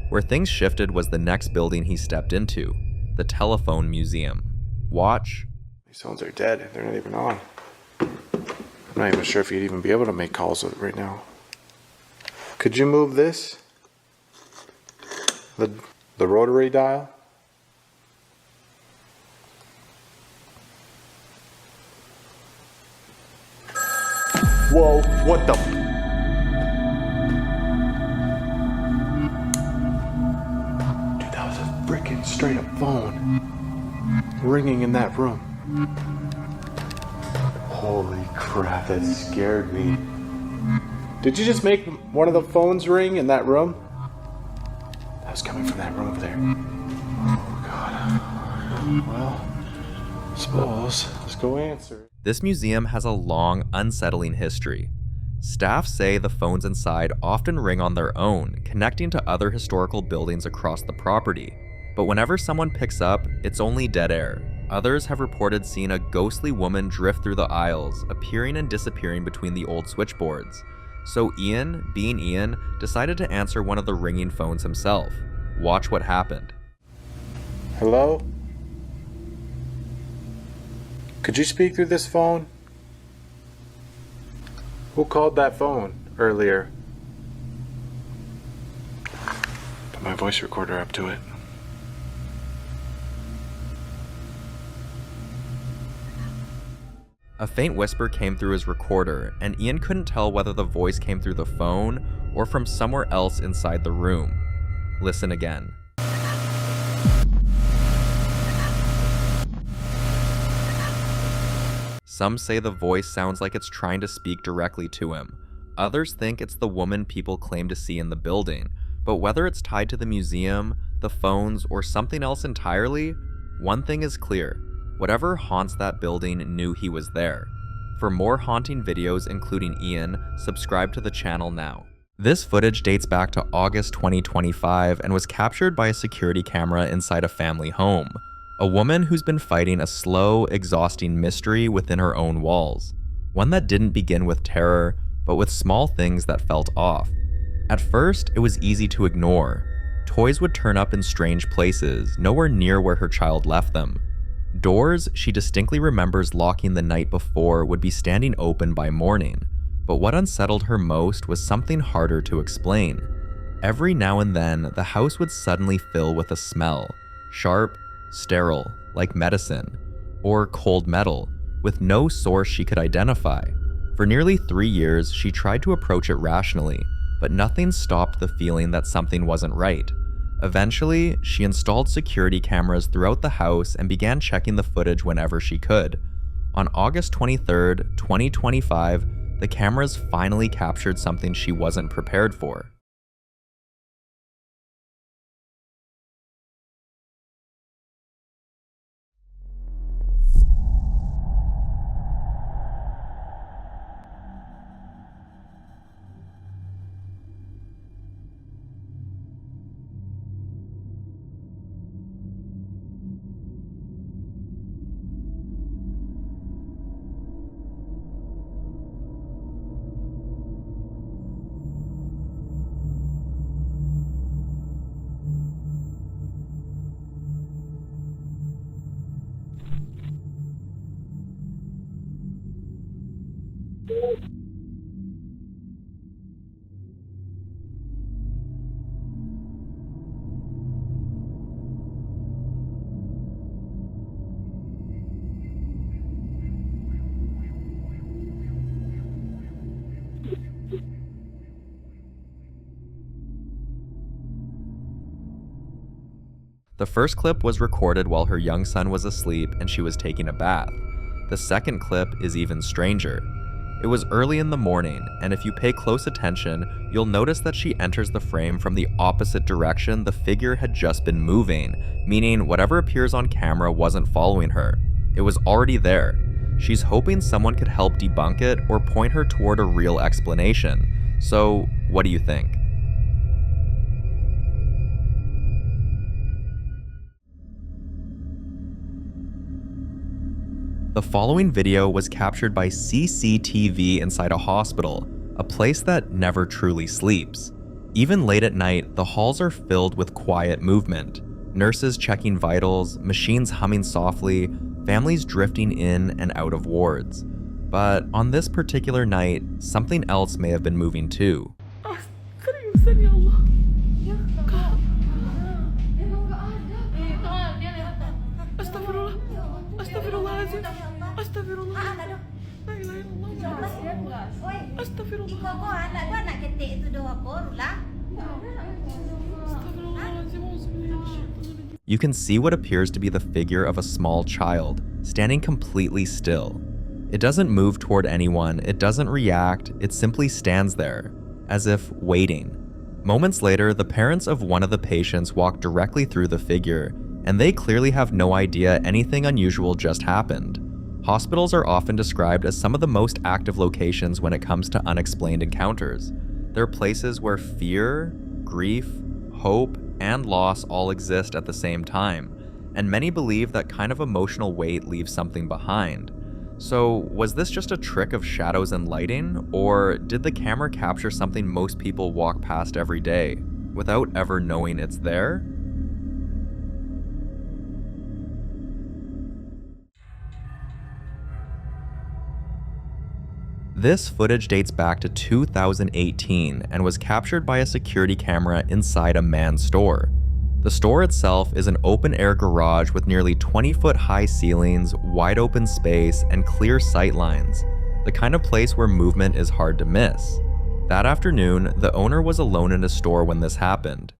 Where things shifted was the next building he stepped into, the telephone museum. Watch. These phones are dead. They're not even on. I'm not even sure if you'd even be able to make calls with it right now. Could you move this? The rotary dial? Whoa, what the? Dude, that was a freaking straight up phone ringing in that room. Holy crap, that scared me. Did you just make one of the phones ring in that room? That was coming from that room over there. Oh god. Well, I suppose let's go answer. This museum has a long, unsettling history. Staff say the phones inside often ring on their own, connecting to other historical buildings across the property. But whenever someone picks up, it's only dead air. Others have reported seeing a ghostly woman drift through the aisles, appearing and disappearing between the old switchboards. So Ian, being Ian, decided to answer one of the ringing phones himself. Watch what happened. Hello? Could you speak through this phone? Who called that phone earlier? Put my voice recorder up to it. A faint whisper came through his recorder, and Ian couldn't tell whether the voice came through the phone or from somewhere else inside the room. Listen again. Some say the voice sounds like it's trying to speak directly to him. Others think it's the woman people claim to see in the building, but whether it's tied to the museum, the phones, or something else entirely, one thing is clear. Whatever haunts that building knew he was there. For more haunting videos including Ian, subscribe to the channel now. This footage dates back to August 2025 and was captured by a security camera inside a family home. A woman who's been fighting a slow, exhausting mystery within her own walls. One that didn't begin with terror, but with small things that felt off. At first, it was easy to ignore. Toys would turn up in strange places, nowhere near where her child left them. Doors she distinctly remembers locking the night before would be standing open by morning. But what unsettled her most was something harder to explain. Every now and then, the house would suddenly fill with a smell. Sharp, sterile, like medicine, or cold metal, with no source she could identify. For nearly 3 years, she tried to approach it rationally, but nothing stopped the feeling that something wasn't right. Eventually, she installed security cameras throughout the house and began checking the footage whenever she could. On August 23rd, 2025, the cameras finally captured something she wasn't prepared for. The first clip was recorded while her young son was asleep and she was taking a bath. The second clip is even stranger. It was early in the morning, and if you pay close attention, you'll notice that she enters the frame from the opposite direction the figure had just been moving, meaning whatever appears on camera wasn't following her. It was already there. She's hoping someone could help debunk it or point her toward a real explanation. So, what do you think? The following video was captured by CCTV inside a hospital, a place that never truly sleeps. Even late at night, the halls are filled with quiet movement. Nurses checking vitals, machines humming softly, families drifting in and out of wards. But on this particular night, something else may have been moving too. You can see what appears to be the figure of a small child, standing completely still. It doesn't move toward anyone, it doesn't react, it simply stands there, as if waiting. Moments later, the parents of one of the patients walk directly through the figure, and they clearly have no idea anything unusual just happened. Hospitals are often described as some of the most active locations when it comes to unexplained encounters. They're places where fear, grief, hope, and loss all exist at the same time, and many believe that kind of emotional weight leaves something behind. So, was this just a trick of shadows and lighting, or did the camera capture something most people walk past every day, without ever knowing it's there? This footage dates back to 2018 and was captured by a security camera inside a man's store. The store itself is an open-air garage with nearly 20-foot high ceilings, wide open space, and clear sight lines, the kind of place where movement is hard to miss. That afternoon, the owner was alone in his store when this happened.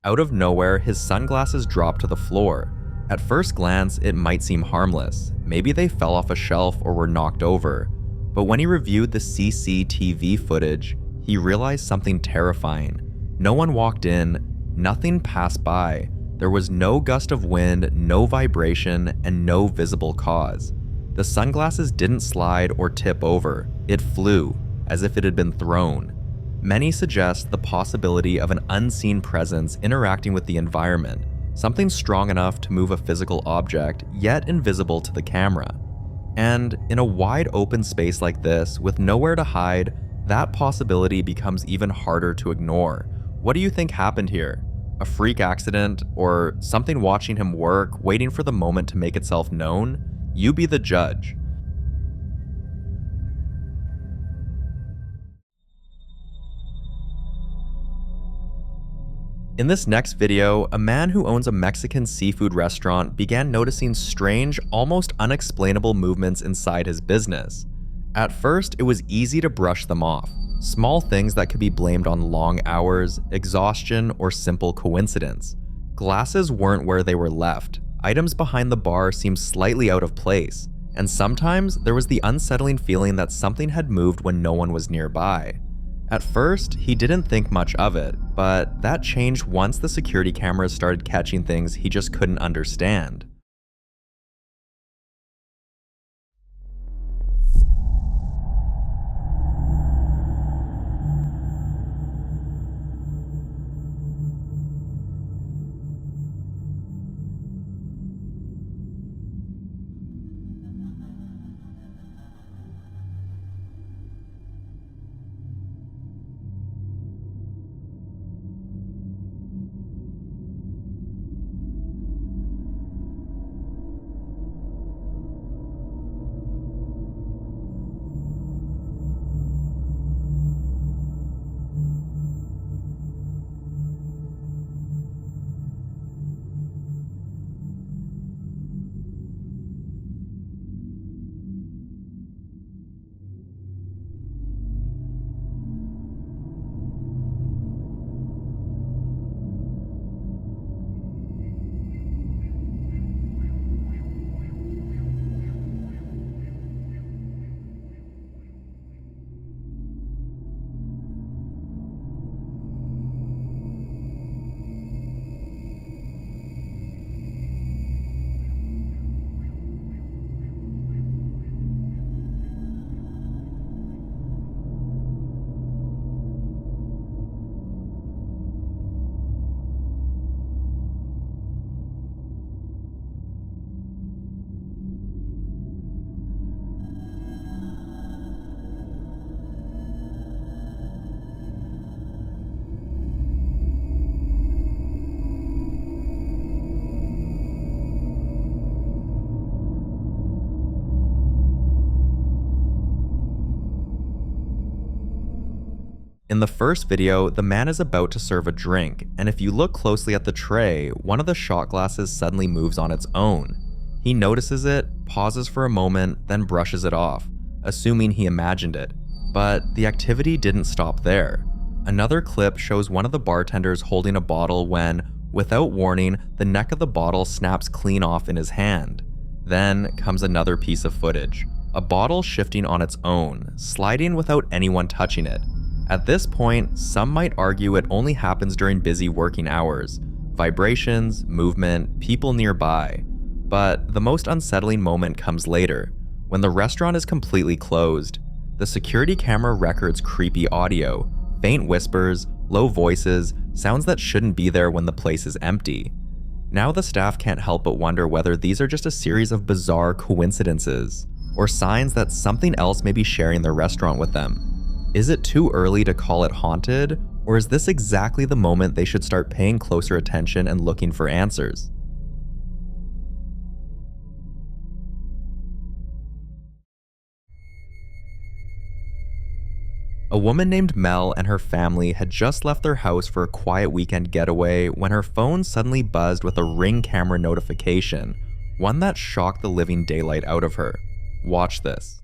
Out of nowhere, his sunglasses drop to the floor. At first glance, it might seem harmless. Maybe they fell off a shelf or were knocked over. But when he reviewed the CCTV footage, he realized something terrifying. No one walked in, nothing passed by. There was no gust of wind, no vibration, and no visible cause. The sunglasses didn't slide or tip over. It flew, as if it had been thrown. Many suggest the possibility of an unseen presence interacting with the environment, something strong enough to move a physical object, yet invisible to the camera. And in a wide open space like this, with nowhere to hide, that possibility becomes even harder to ignore. What do you think happened here? A freak accident, or something watching him work, waiting for the moment to make itself known? You be the judge. In this next video, a man who owns a Mexican seafood restaurant began noticing strange, almost unexplainable movements inside his business. At first, it was easy to brush them off, small things that could be blamed on long hours, exhaustion, or simple coincidence. Glasses weren't where they were left, items behind the bar seemed slightly out of place, and sometimes there was the unsettling feeling that something had moved when no one was nearby. At first, he didn't think much of it, but that changed once the security cameras started catching things he just couldn't understand. In the first video, the man is about to serve a drink, and if you look closely at the tray, one of the shot glasses suddenly moves on its own. He notices it, pauses for a moment, then brushes it off, assuming he imagined it. But the activity didn't stop there. Another clip shows one of the bartenders holding a bottle when, without warning, the neck of the bottle snaps clean off in his hand. Then comes another piece of footage, a bottle shifting on its own, sliding without anyone touching it. At this point, some might argue it only happens during busy working hours, vibrations, movement, people nearby. But the most unsettling moment comes later, when the restaurant is completely closed. The security camera records creepy audio, faint whispers, low voices, sounds that shouldn't be there when the place is empty. Now the staff can't help but wonder whether these are just a series of bizarre coincidences, or signs that something else may be sharing their restaurant with them. Is it too early to call it haunted, or is this exactly the moment they should start paying closer attention and looking for answers? A woman named Mel and her family had just left their house for a quiet weekend getaway when her phone suddenly buzzed with a Ring camera notification, one that shocked the living daylight out of her. Watch this.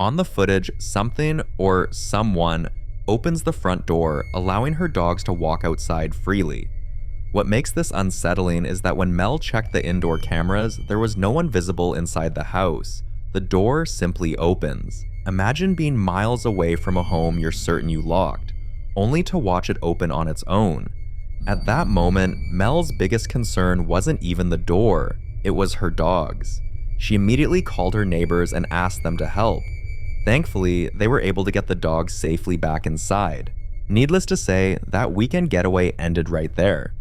On the footage, something or someone opens the front door, allowing her dogs to walk outside freely. What makes this unsettling is that when Mel checked the indoor cameras, there was no one visible inside the house. The door simply opens. Imagine being miles away from a home you're certain you locked, only to watch it open on its own. At that moment, Mel's biggest concern wasn't even the door, it was her dogs. She immediately called her neighbors and asked them to help. Thankfully, they were able to get the dogs safely back inside. Needless to say, that weekend getaway ended right there.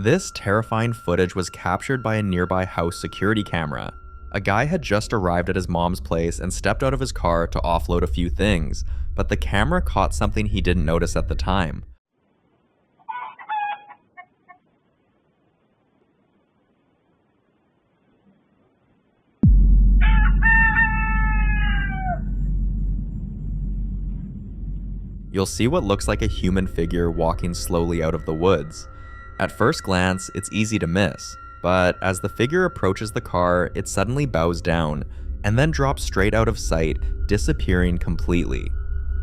This terrifying footage was captured by a nearby house security camera. A guy had just arrived at his mom's place and stepped out of his car to offload a few things, but the camera caught something he didn't notice at the time. You'll see what looks like a human figure walking slowly out of the woods. At first glance, it's easy to miss, but as the figure approaches the car, it suddenly bows down and then drops straight out of sight, disappearing completely.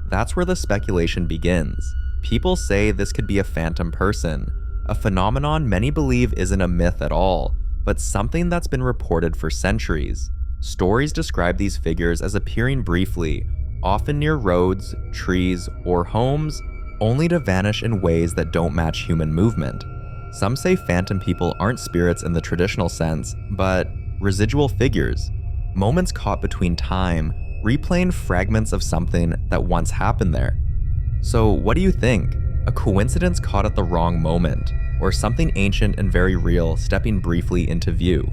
That's where the speculation begins. People say this could be a phantom person, a phenomenon many believe isn't a myth at all, but something that's been reported for centuries. Stories describe these figures as appearing briefly, often near roads, trees, or homes, only to vanish in ways that don't match human movement. Some say phantom people aren't spirits in the traditional sense, but residual figures, moments caught between time, replaying fragments of something that once happened there. So what do you think? A coincidence caught at the wrong moment, or something ancient and very real stepping briefly into view?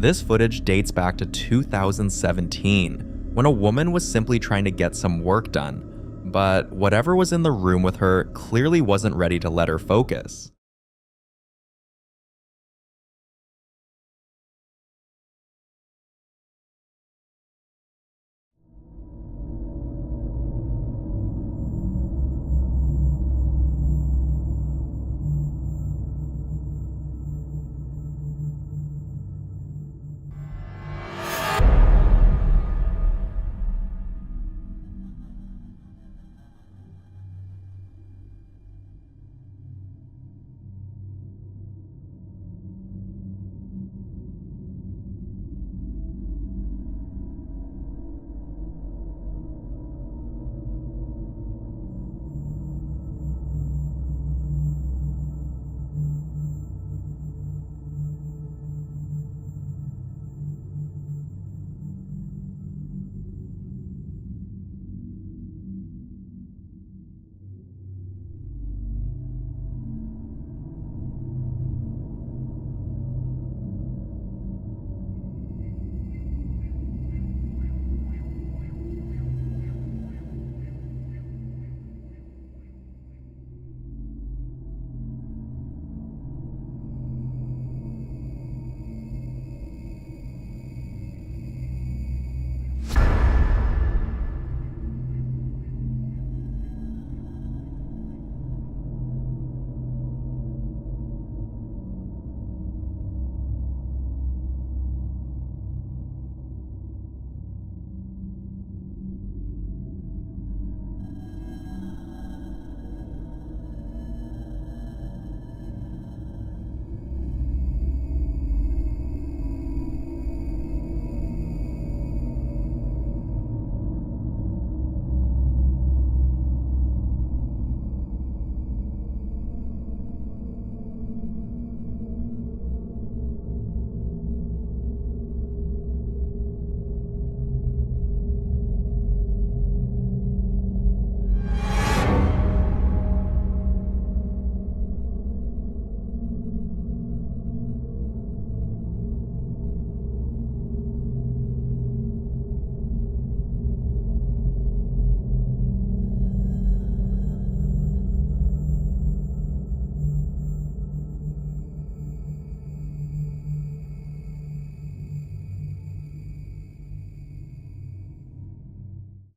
This footage dates back to 2017, when a woman was simply trying to get some work done, but whatever was in the room with her clearly wasn't ready to let her focus.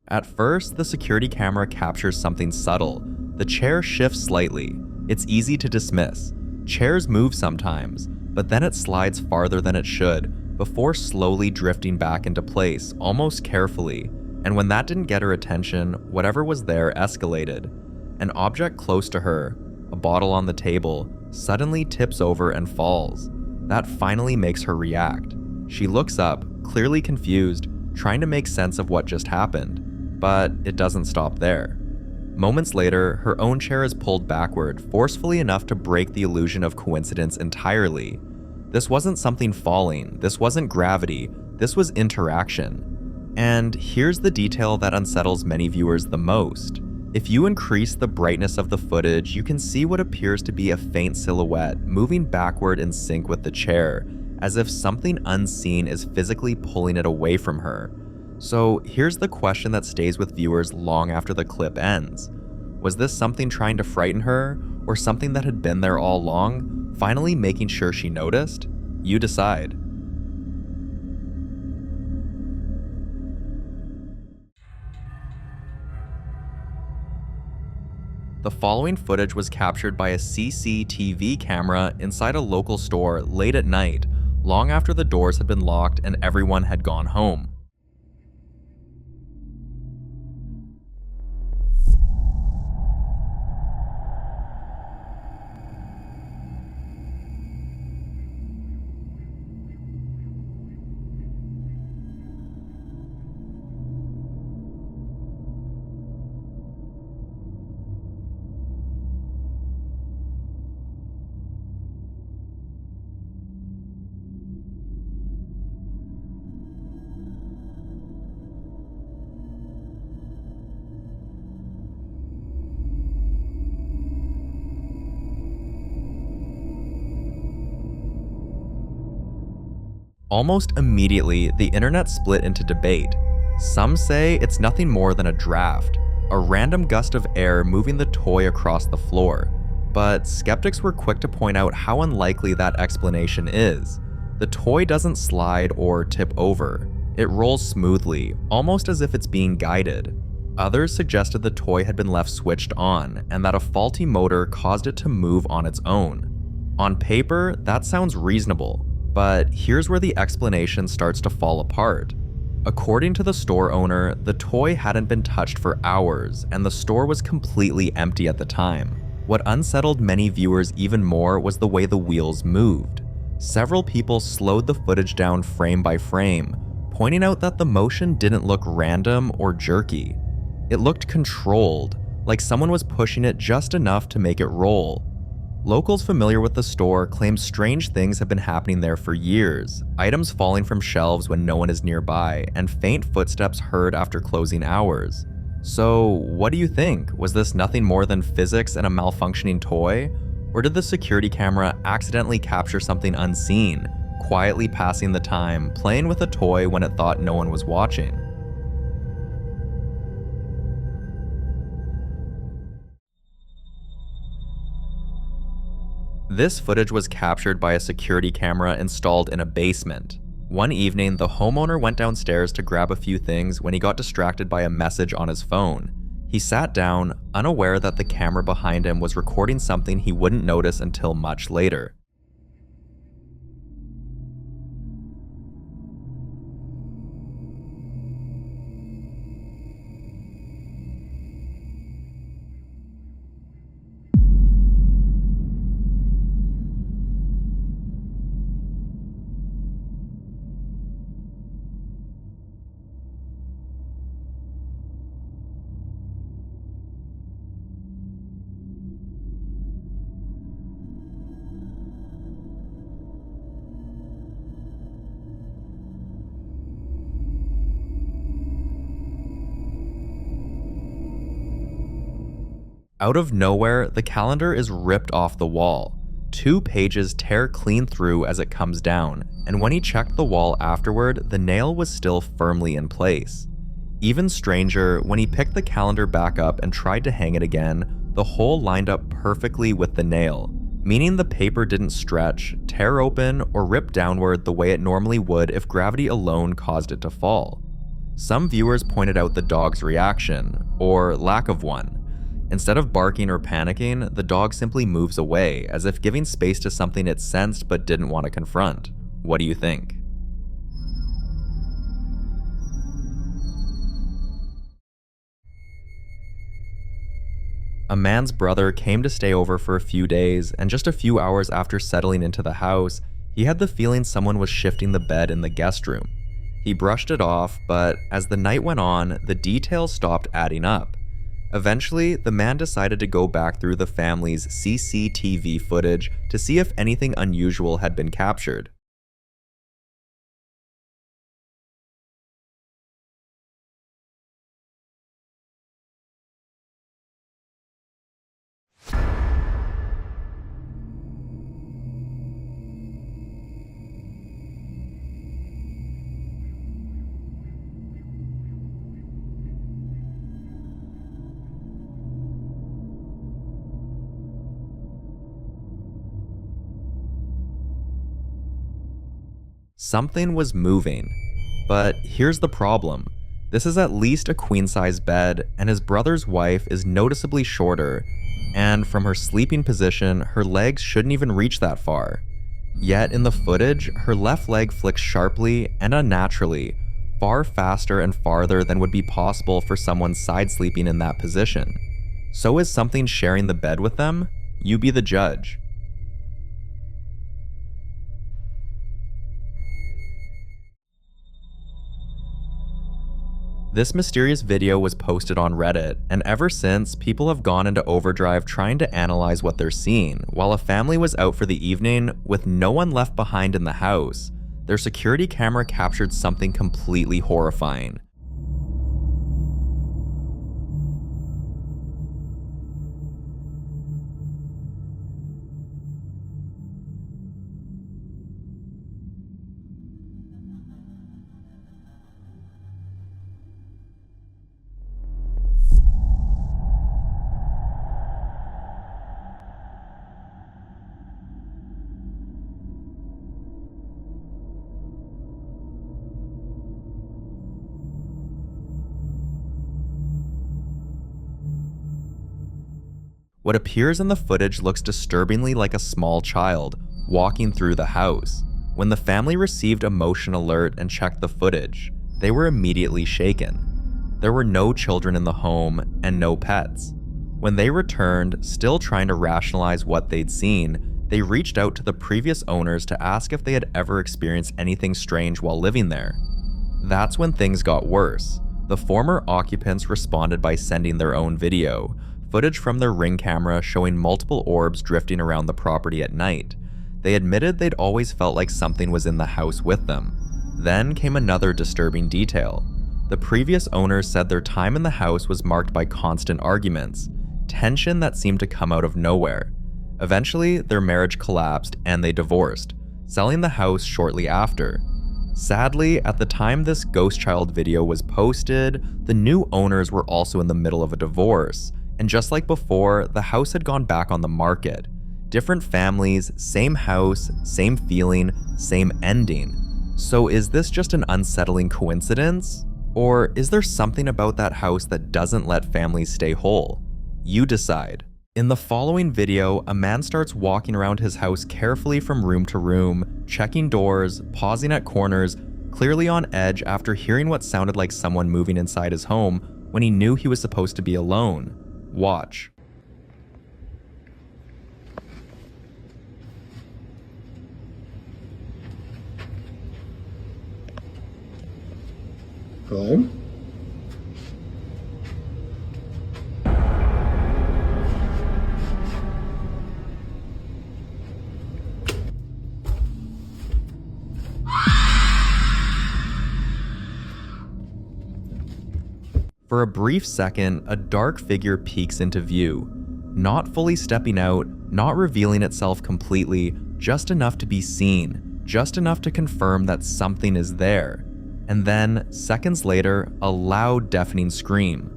At first, the security camera captures something subtle. The chair shifts slightly. It's easy to dismiss. Chairs move sometimes, but then it slides farther than it should, before slowly drifting back into place, almost carefully. And when that didn't get her attention, whatever was there escalated. An object close to her, a bottle on the table, suddenly tips over and falls. That finally makes her react. She looks up, clearly confused, trying to make sense of what just happened. But it doesn't stop there. Moments later, her own chair is pulled backward, forcefully enough to break the illusion of coincidence entirely. This wasn't something falling, this wasn't gravity, this was interaction. And here's the detail that unsettles many viewers the most. If you increase the brightness of the footage, you can see what appears to be a faint silhouette moving backward in sync with the chair, as if something unseen is physically pulling it away from her. So here's the question that stays with viewers long after the clip ends. Was this something trying to frighten her, or something that had been there all along, finally making sure she noticed? You decide. The following footage was captured by a CCTV camera inside a local store late at night, long after the doors had been locked and everyone had gone home. Almost immediately, the internet split into debate. Some say it's nothing more than a draft, a random gust of air moving the toy across the floor. But skeptics were quick to point out how unlikely that explanation is. The toy doesn't slide or tip over. It rolls smoothly, almost as if it's being guided. Others suggested the toy had been left switched on, and that a faulty motor caused it to move on its own. On paper, that sounds reasonable. But here's where the explanation starts to fall apart. According to the store owner, the toy hadn't been touched for hours, and the store was completely empty at the time. What unsettled many viewers even more was the way the wheels moved. Several people slowed the footage down frame by frame, pointing out that the motion didn't look random or jerky. It looked controlled, like someone was pushing it just enough to make it roll. Locals familiar with the store claim strange things have been happening there for years, items falling from shelves when no one is nearby, and faint footsteps heard after closing hours. So, what do you think? Was this nothing more than physics and a malfunctioning toy? Or did the security camera accidentally capture something unseen, quietly passing the time, playing with a toy when it thought no one was watching? This footage was captured by a security camera installed in a basement. One evening, the homeowner went downstairs to grab a few things when he got distracted by a message on his phone. He sat down, unaware that the camera behind him was recording something he wouldn't notice until much later. Out of nowhere, the calendar is ripped off the wall. 2 pages tear clean through as it comes down, and when he checked the wall afterward, the nail was still firmly in place. Even stranger, when he picked the calendar back up and tried to hang it again, the hole lined up perfectly with the nail, meaning the paper didn't stretch, tear open, or rip downward the way it normally would if gravity alone caused it to fall. Some viewers pointed out the dog's reaction, or lack of one. Instead of barking or panicking, the dog simply moves away, as if giving space to something it sensed but didn't want to confront. What do you think? A man's brother came to stay over for a few days, and just a few hours after settling into the house, he had the feeling someone was shifting the bed in the guest room. He brushed it off, but as the night went on, the details stopped adding up. Eventually, the man decided to go back through the family's CCTV footage to see if anything unusual had been captured. Something was moving. But here's the problem. This is at least a queen-size bed, and his brother's wife is noticeably shorter, and from her sleeping position, her legs shouldn't even reach that far. Yet in the footage, her left leg flicks sharply and unnaturally, far faster and farther than would be possible for someone side-sleeping in that position. So is something sharing the bed with them? You be the judge. This mysterious video was posted on Reddit, and ever since, people have gone into overdrive trying to analyze what they're seeing. While a family was out for the evening, with no one left behind in the house, their security camera captured something completely horrifying. What appears in the footage looks disturbingly like a small child walking through the house. When the family received a motion alert and checked the footage, they were immediately shaken. There were no children in the home and no pets. When they returned, still trying to rationalize what they'd seen, they reached out to the previous owners to ask if they had ever experienced anything strange while living there. That's when things got worse. The former occupants responded by sending their own video, footage from their Ring camera showing multiple orbs drifting around the property at night. They admitted they'd always felt like something was in the house with them. Then came another disturbing detail. The previous owners said their time in the house was marked by constant arguments, tension that seemed to come out of nowhere. Eventually, their marriage collapsed and they divorced, selling the house shortly after. Sadly, at the time this ghost child video was posted, the new owners were also in the middle of a divorce. And just like before, the house had gone back on the market. Different families, same house, same feeling, same ending. So is this just an unsettling coincidence? Or is there something about that house that doesn't let families stay whole? You decide. In the following video, a man starts walking around his house carefully from room to room, checking doors, pausing at corners, clearly on edge after hearing what sounded like someone moving inside his home when he knew he was supposed to be alone. Watch. Hello? For a brief second, a dark figure peeks into view, not fully stepping out, not revealing itself completely, just enough to be seen, just enough to confirm that something is there. And then, seconds later, a loud, deafening scream.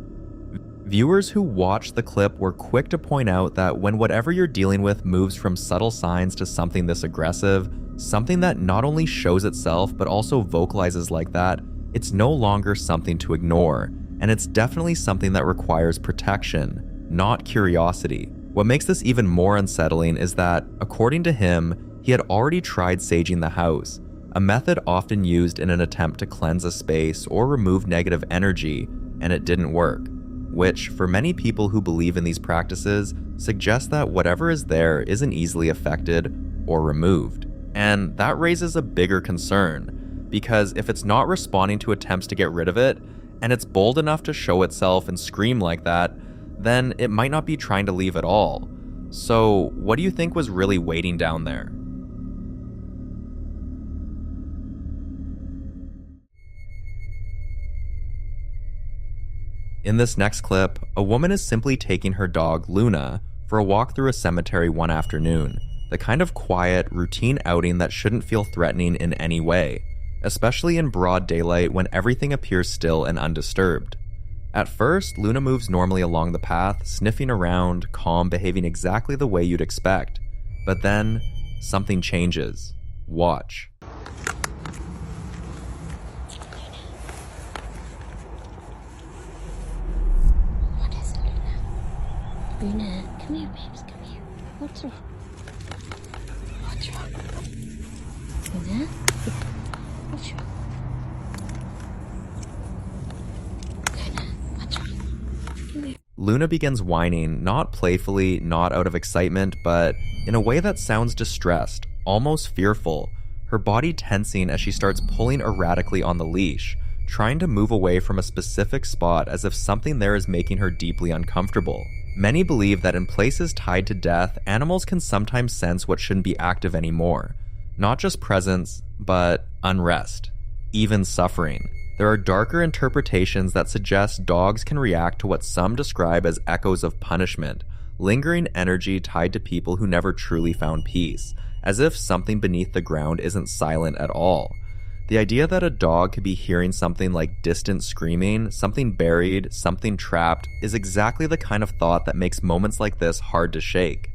Viewers who watched the clip were quick to point out that when whatever you're dealing with moves from subtle signs to something this aggressive, something that not only shows itself but also vocalizes like that, it's no longer something to ignore, and it's definitely something that requires protection, not curiosity. What makes this even more unsettling is that, according to him, he had already tried saging the house, a method often used in an attempt to cleanse a space or remove negative energy, and it didn't work, which, for many people who believe in these practices, suggests that whatever is there isn't easily affected or removed. And that raises a bigger concern, because if it's not responding to attempts to get rid of it, and it's bold enough to show itself and scream like that, then it might not be trying to leave at all. So, what do you think was really waiting down there? In this next clip, a woman is simply taking her dog, Luna, for a walk through a cemetery one afternoon, the kind of quiet, routine outing that shouldn't feel threatening in any way, especially in broad daylight when everything appears still and undisturbed. At first, Luna moves normally along the path, sniffing around, calm, behaving exactly the way you'd expect. But then, something changes. Watch. Luna, come here, babes, come here. What's wrong? What's wrong? Luna? What's wrong? Luna, what's wrong? Come here. Luna begins whining, not playfully, not out of excitement, but in a way that sounds distressed, almost fearful, her body tensing as she starts pulling erratically on the leash, trying to move away from a specific spot as if something there is making her deeply uncomfortable. Many believe that in places tied to death, animals can sometimes sense what shouldn't be active anymore. Not just presence, but unrest, even suffering. There are darker interpretations that suggest dogs can react to what some describe as echoes of punishment, lingering energy tied to people who never truly found peace, as if something beneath the ground isn't silent at all. The idea that a dog could be hearing something like distant screaming, something buried, something trapped, is exactly the kind of thought that makes moments like this hard to shake.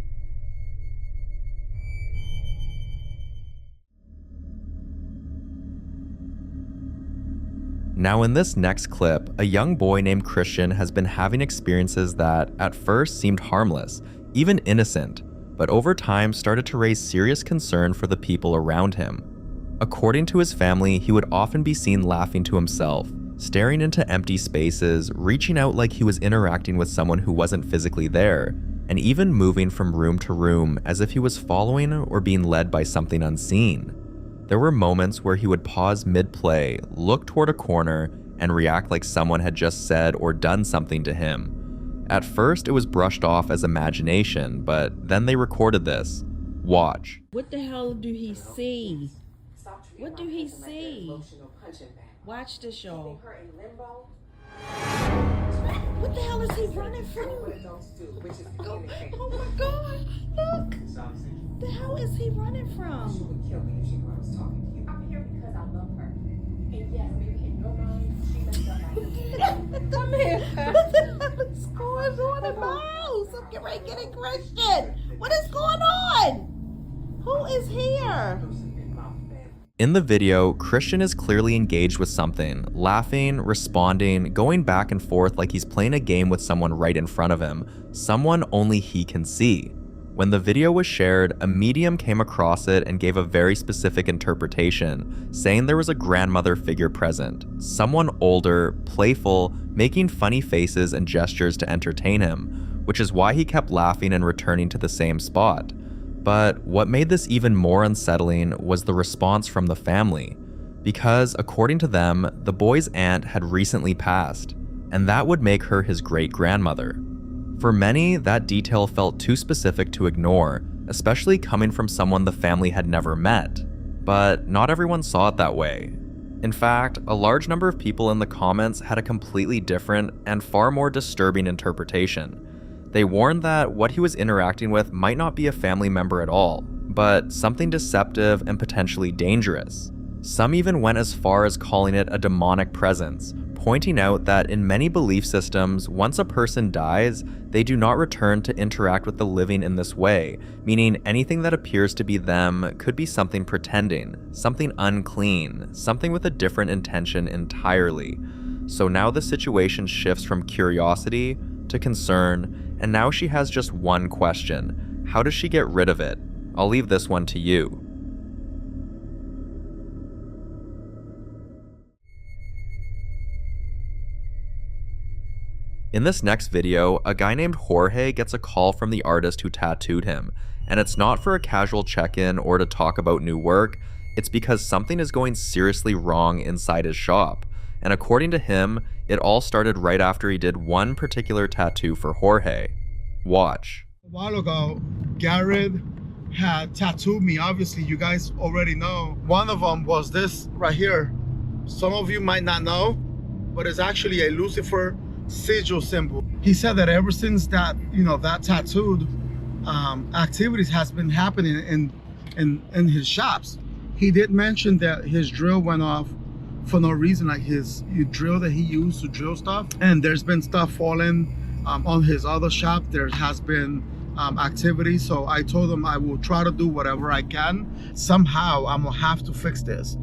Now in this next clip, a young boy named Christian has been having experiences that, at first, seemed harmless, even innocent, but over time started to raise serious concern for the people around him. According to his family, he would often be seen laughing to himself, staring into empty spaces, reaching out like he was interacting with someone who wasn't physically there, and even moving from room to room as if he was following or being led by something unseen. There were moments where he would pause mid-play, look toward a corner, and react like someone had just said or done something to him. At first, it was brushed off as imagination, but then they recorded this. Watch. What the hell do he see? What do he see? Watch this, y'all. What the hell is he running from? Oh my God! Look! The hell is he running from? I'm here because I love her. And yes, maybe in your mind, she messed up. Come here. What the hell is going on in my house? I'm getting ready to get a Christian. What is going on? Who is here? In the video, Christian is clearly engaged with something, laughing, responding, going back and forth like he's playing a game with someone right in front of him, someone only he can see. When the video was shared, a medium came across it and gave a very specific interpretation, saying there was a grandmother figure present, someone older, playful, making funny faces and gestures to entertain him, which is why he kept laughing and returning to the same spot. But what made this even more unsettling was the response from the family, because according to them, the boy's aunt had recently passed, and that would make her his great-grandmother. For many, that detail felt too specific to ignore, especially coming from someone the family had never met. But not everyone saw it that way. In fact, a large number of people in the comments had a completely different and far more disturbing interpretation. They warned that what he was interacting with might not be a family member at all, but something deceptive and potentially dangerous. Some even went as far as calling it a demonic presence, pointing out that in many belief systems, once a person dies, they do not return to interact with the living in this way, meaning anything that appears to be them could be something pretending, something unclean, something with a different intention entirely. So now the situation shifts from curiosity to concern, and now she has just one question: how does she get rid of it? I'll leave this one to you. In this next video, a guy named Jorge gets a call from the artist who tattooed him, and it's not for a casual check-in or to talk about new work, it's because something is going seriously wrong inside his shop. And according to him, it all started right after he did one particular tattoo for Jorge. Watch. A while ago, Garrett had tattooed me. Obviously, you guys already know. One of them was this right here. Some of you might not know, but it's actually a Lucifer sigil symbol. He said that ever since that, that tattooed activities has been happening in his shops. He did mention that his drill went off for no reason, like his drill that he used to drill stuff, and there's been stuff falling on his other shop. There has been activity. So I told him I will try to do whatever I can. Somehow I'm gonna have to fix this.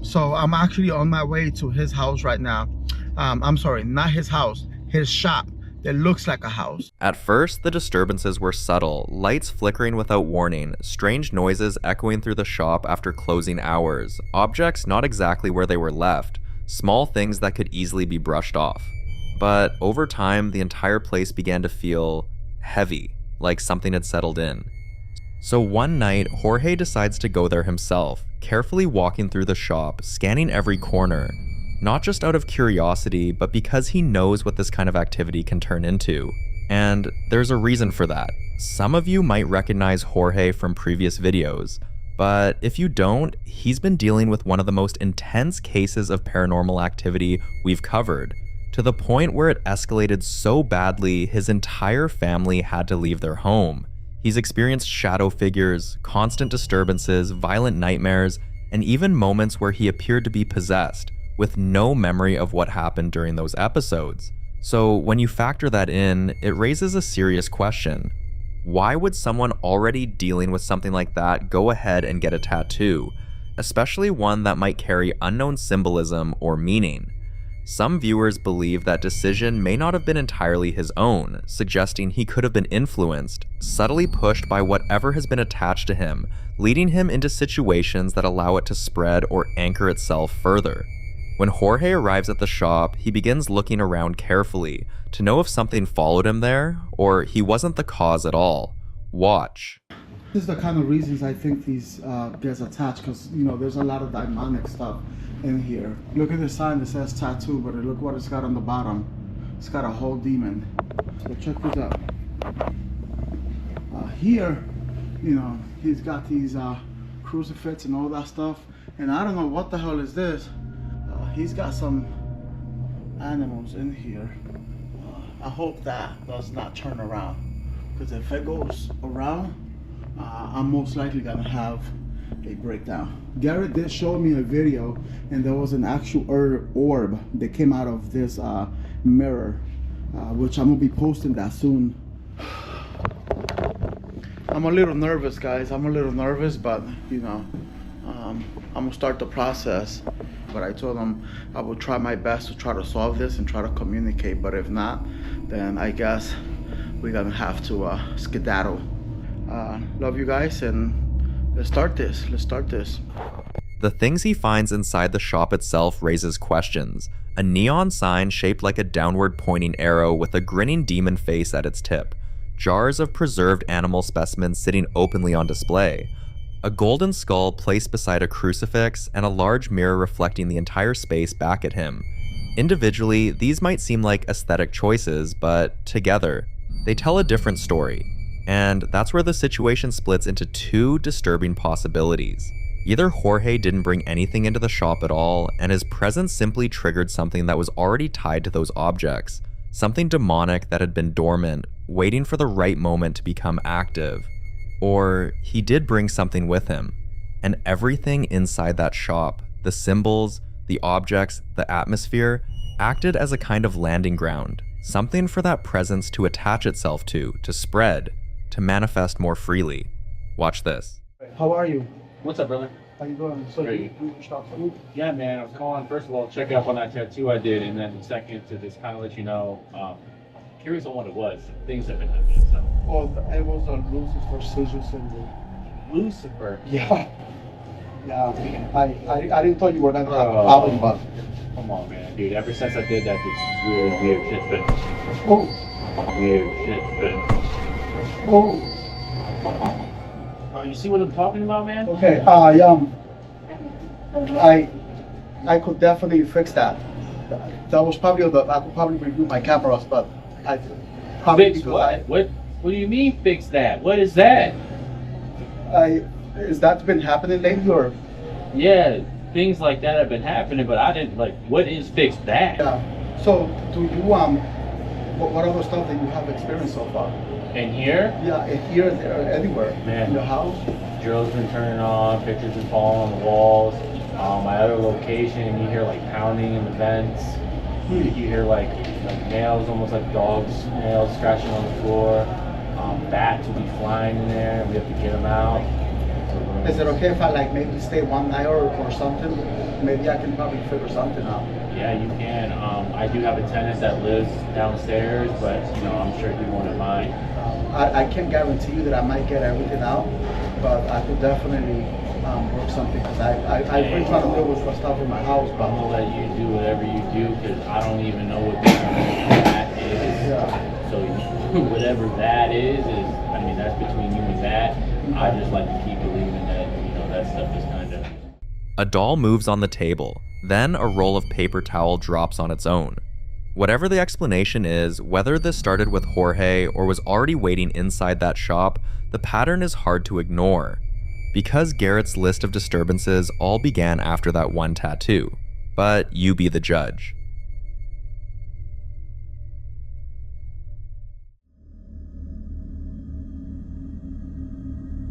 So I'm actually on my way to his house right now. I'm sorry, not his house, his shop that looks like a house. At first, the disturbances were subtle, lights flickering without warning, strange noises echoing through the shop after closing hours, objects not exactly where they were left, small things that could easily be brushed off. But over time, the entire place began to feel heavy, like something had settled in. So one night, Jorge decides to go there himself, carefully walking through the shop, scanning every corner, not just out of curiosity, but because he knows what this kind of activity can turn into. And there's a reason for that. Some of you might recognize Jorge from previous videos, but if you don't, he's been dealing with one of the most intense cases of paranormal activity we've covered, to the point where it escalated so badly his entire family had to leave their home. He's experienced shadow figures, constant disturbances, violent nightmares, and even moments where he appeared to be possessed, with no memory of what happened during those episodes. So when you factor that in, it raises a serious question. Why would someone already dealing with something like that go ahead and get a tattoo, especially one that might carry unknown symbolism or meaning? Some viewers believe that decision may not have been entirely his own, suggesting he could have been influenced, subtly pushed by whatever has been attached to him, leading him into situations that allow it to spread or anchor itself further. When Jorge arrives at the shop, he begins looking around carefully to know if something followed him there, or he wasn't the cause at all. Watch. This is the kind of reasons I think these gets attached, because there's a lot of demonic stuff in here. Look at the sign that says tattoo, but look what it's got on the bottom. It's got a whole demon. So check this out. Here, he's got these crucifix and all that stuff, and I don't know what the hell is this. He's got some animals in here. I hope that does not turn around, because if it goes around, I'm most likely gonna have a breakdown. Garrett did show me a video, and there was an actual orb that came out of this mirror, which I'm gonna be posting that soon. I'm a little nervous, guys. I'm a little nervous, but I'm gonna start the process. But I told him I would try my best to try to solve this and try to communicate. But if not, then I guess we're gonna have to skedaddle. Love you guys, and let's start this. The things he finds inside the shop itself raises questions. A neon sign shaped like a downward pointing arrow with a grinning demon face at its tip. Jars of preserved animal specimens sitting openly on display. A golden skull placed beside a crucifix, and a large mirror reflecting the entire space back at him. Individually, these might seem like aesthetic choices, but together, they tell a different story. And that's where the situation splits into two disturbing possibilities. Either Jorge didn't bring anything into the shop at all, and his presence simply triggered something that was already tied to those objects, something demonic that had been dormant, waiting for the right moment to become active. Or he did bring something with him, and everything inside that shop, the symbols, the objects, the atmosphere, acted as a kind of landing ground, something for that presence to attach itself to spread, to manifest more freely. Watch this. How are you? What's up, brother? How you doing? So you stop food? Yeah, man, I was calling, first of all, check up on that tattoo I did, and then second, to just kind of let you know, curious on what it was. Things have been happening, so. Oh, it was on Lucifer Scissors and Lucifer? Yeah. Yeah, I didn't thought you were gonna have a problem, but. Come on, man, dude. Ever since I did that, it's really weird shit's been. Oh. Weird shit's been. Oh. You see what I'm talking about, man? Okay, I could definitely fix that. That was probably I could probably review my cameras, but I probably Fix what? What do you mean fix that? What is that? Is that been happening lately, or? Yeah, things like that have been happening, but I didn't like. What is fix that? Yeah. So do you what other stuff that you have experienced so far? In here? Yeah, in here, there, anywhere. Man, in your house. Drills been turning on, pictures been falling on the walls. My other location, you hear like pounding in the vents. You hear like nails, almost like dogs' nails scratching on the floor. Bats will be flying in there, and we have to get them out. Is it okay if I like maybe stay one night or something? Maybe I can probably figure something out. Yeah, you can. I do have a tenant that lives downstairs, but you know, I'm sure he won't mind. I can't guarantee you that I might get everything out, but I could definitely work something, because I really trying to deal with stuff in my house. But I'm gonna let you do whatever you do, because I don't even know what that is. Yeah. So whatever that is, I mean, that's between you and that. I just like to keep believing that, you know, that stuff is kind of. A doll moves on the table, then a roll of paper towel drops on its own. Whatever the explanation is, whether this started with Jorge or was already waiting inside that shop, the pattern is hard to ignore. Because Garrett's list of disturbances all began after that one tattoo. But you be the judge.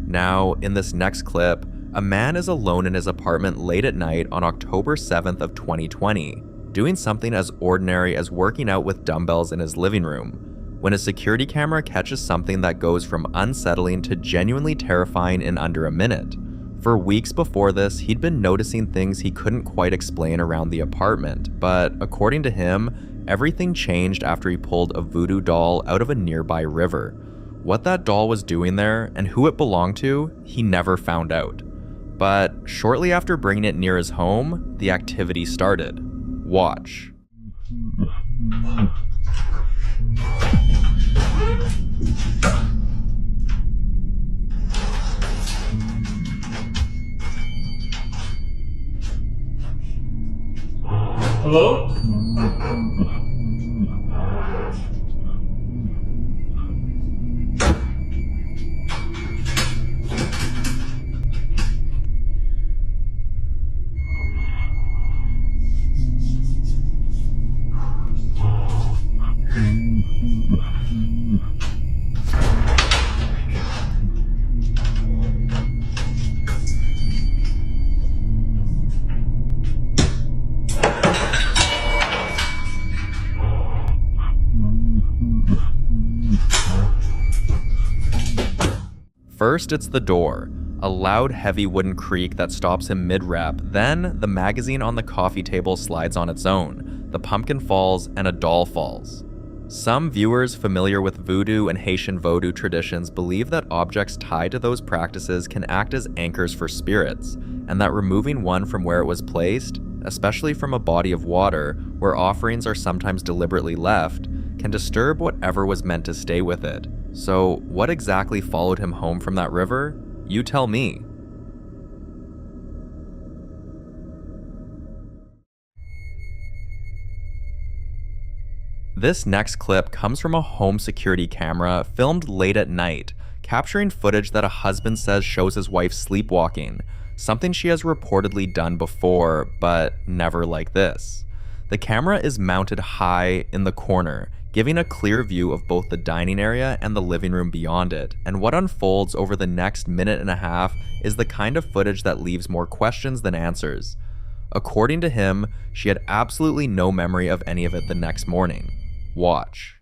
Now, in this next clip, a man is alone in his apartment late at night on October 7th of 2020, doing something as ordinary as working out with dumbbells in his living room, when a security camera catches something that goes from unsettling to genuinely terrifying in under a minute. For weeks before this, he'd been noticing things he couldn't quite explain around the apartment, but according to him, everything changed after he pulled a voodoo doll out of a nearby river. What that doll was doing there and who it belonged to, he never found out. But shortly after bringing it near his home, the activity started. Watch. Hello? First, it's the door, a loud, heavy wooden creak that stops him mid-rep. Then, the magazine on the coffee table slides on its own, the pumpkin falls, and a doll falls. Some viewers familiar with voodoo and Haitian Vodou traditions believe that objects tied to those practices can act as anchors for spirits, and that removing one from where it was placed, especially from a body of water where offerings are sometimes deliberately left, can disturb whatever was meant to stay with it. So, what exactly followed him home from that river? You tell me. This next clip comes from a home security camera filmed late at night, capturing footage that a husband says shows his wife sleepwalking, something she has reportedly done before, but never like this. The camera is mounted high in the corner, giving a clear view of both the dining area and the living room beyond it, and what unfolds over the next minute and a half is the kind of footage that leaves more questions than answers. According to him, she had absolutely no memory of any of it the next morning. Watch.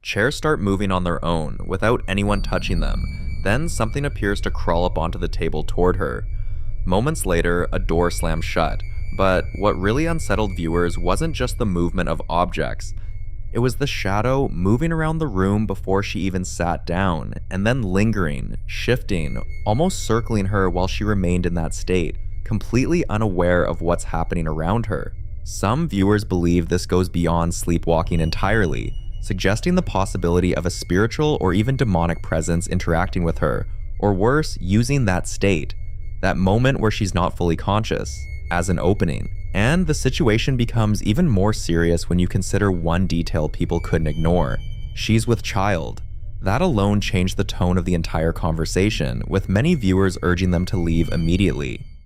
Chairs start moving on their own, without anyone touching them. Then something appears to crawl up onto the table toward her. Moments later, a door slams shut. But what really unsettled viewers wasn't just the movement of objects. It was the shadow moving around the room before she even sat down, and then lingering, shifting, almost circling her while she remained in that state, completely unaware of what's happening around her. Some viewers believe this goes beyond sleepwalking entirely, suggesting the possibility of a spiritual or even demonic presence interacting with her, or worse, using that state, that moment where she's not fully conscious, as an opening. And the situation becomes even more serious when you consider one detail people couldn't ignore. She's with child. That alone changed the tone of the entire conversation, with many viewers urging them to leave immediately.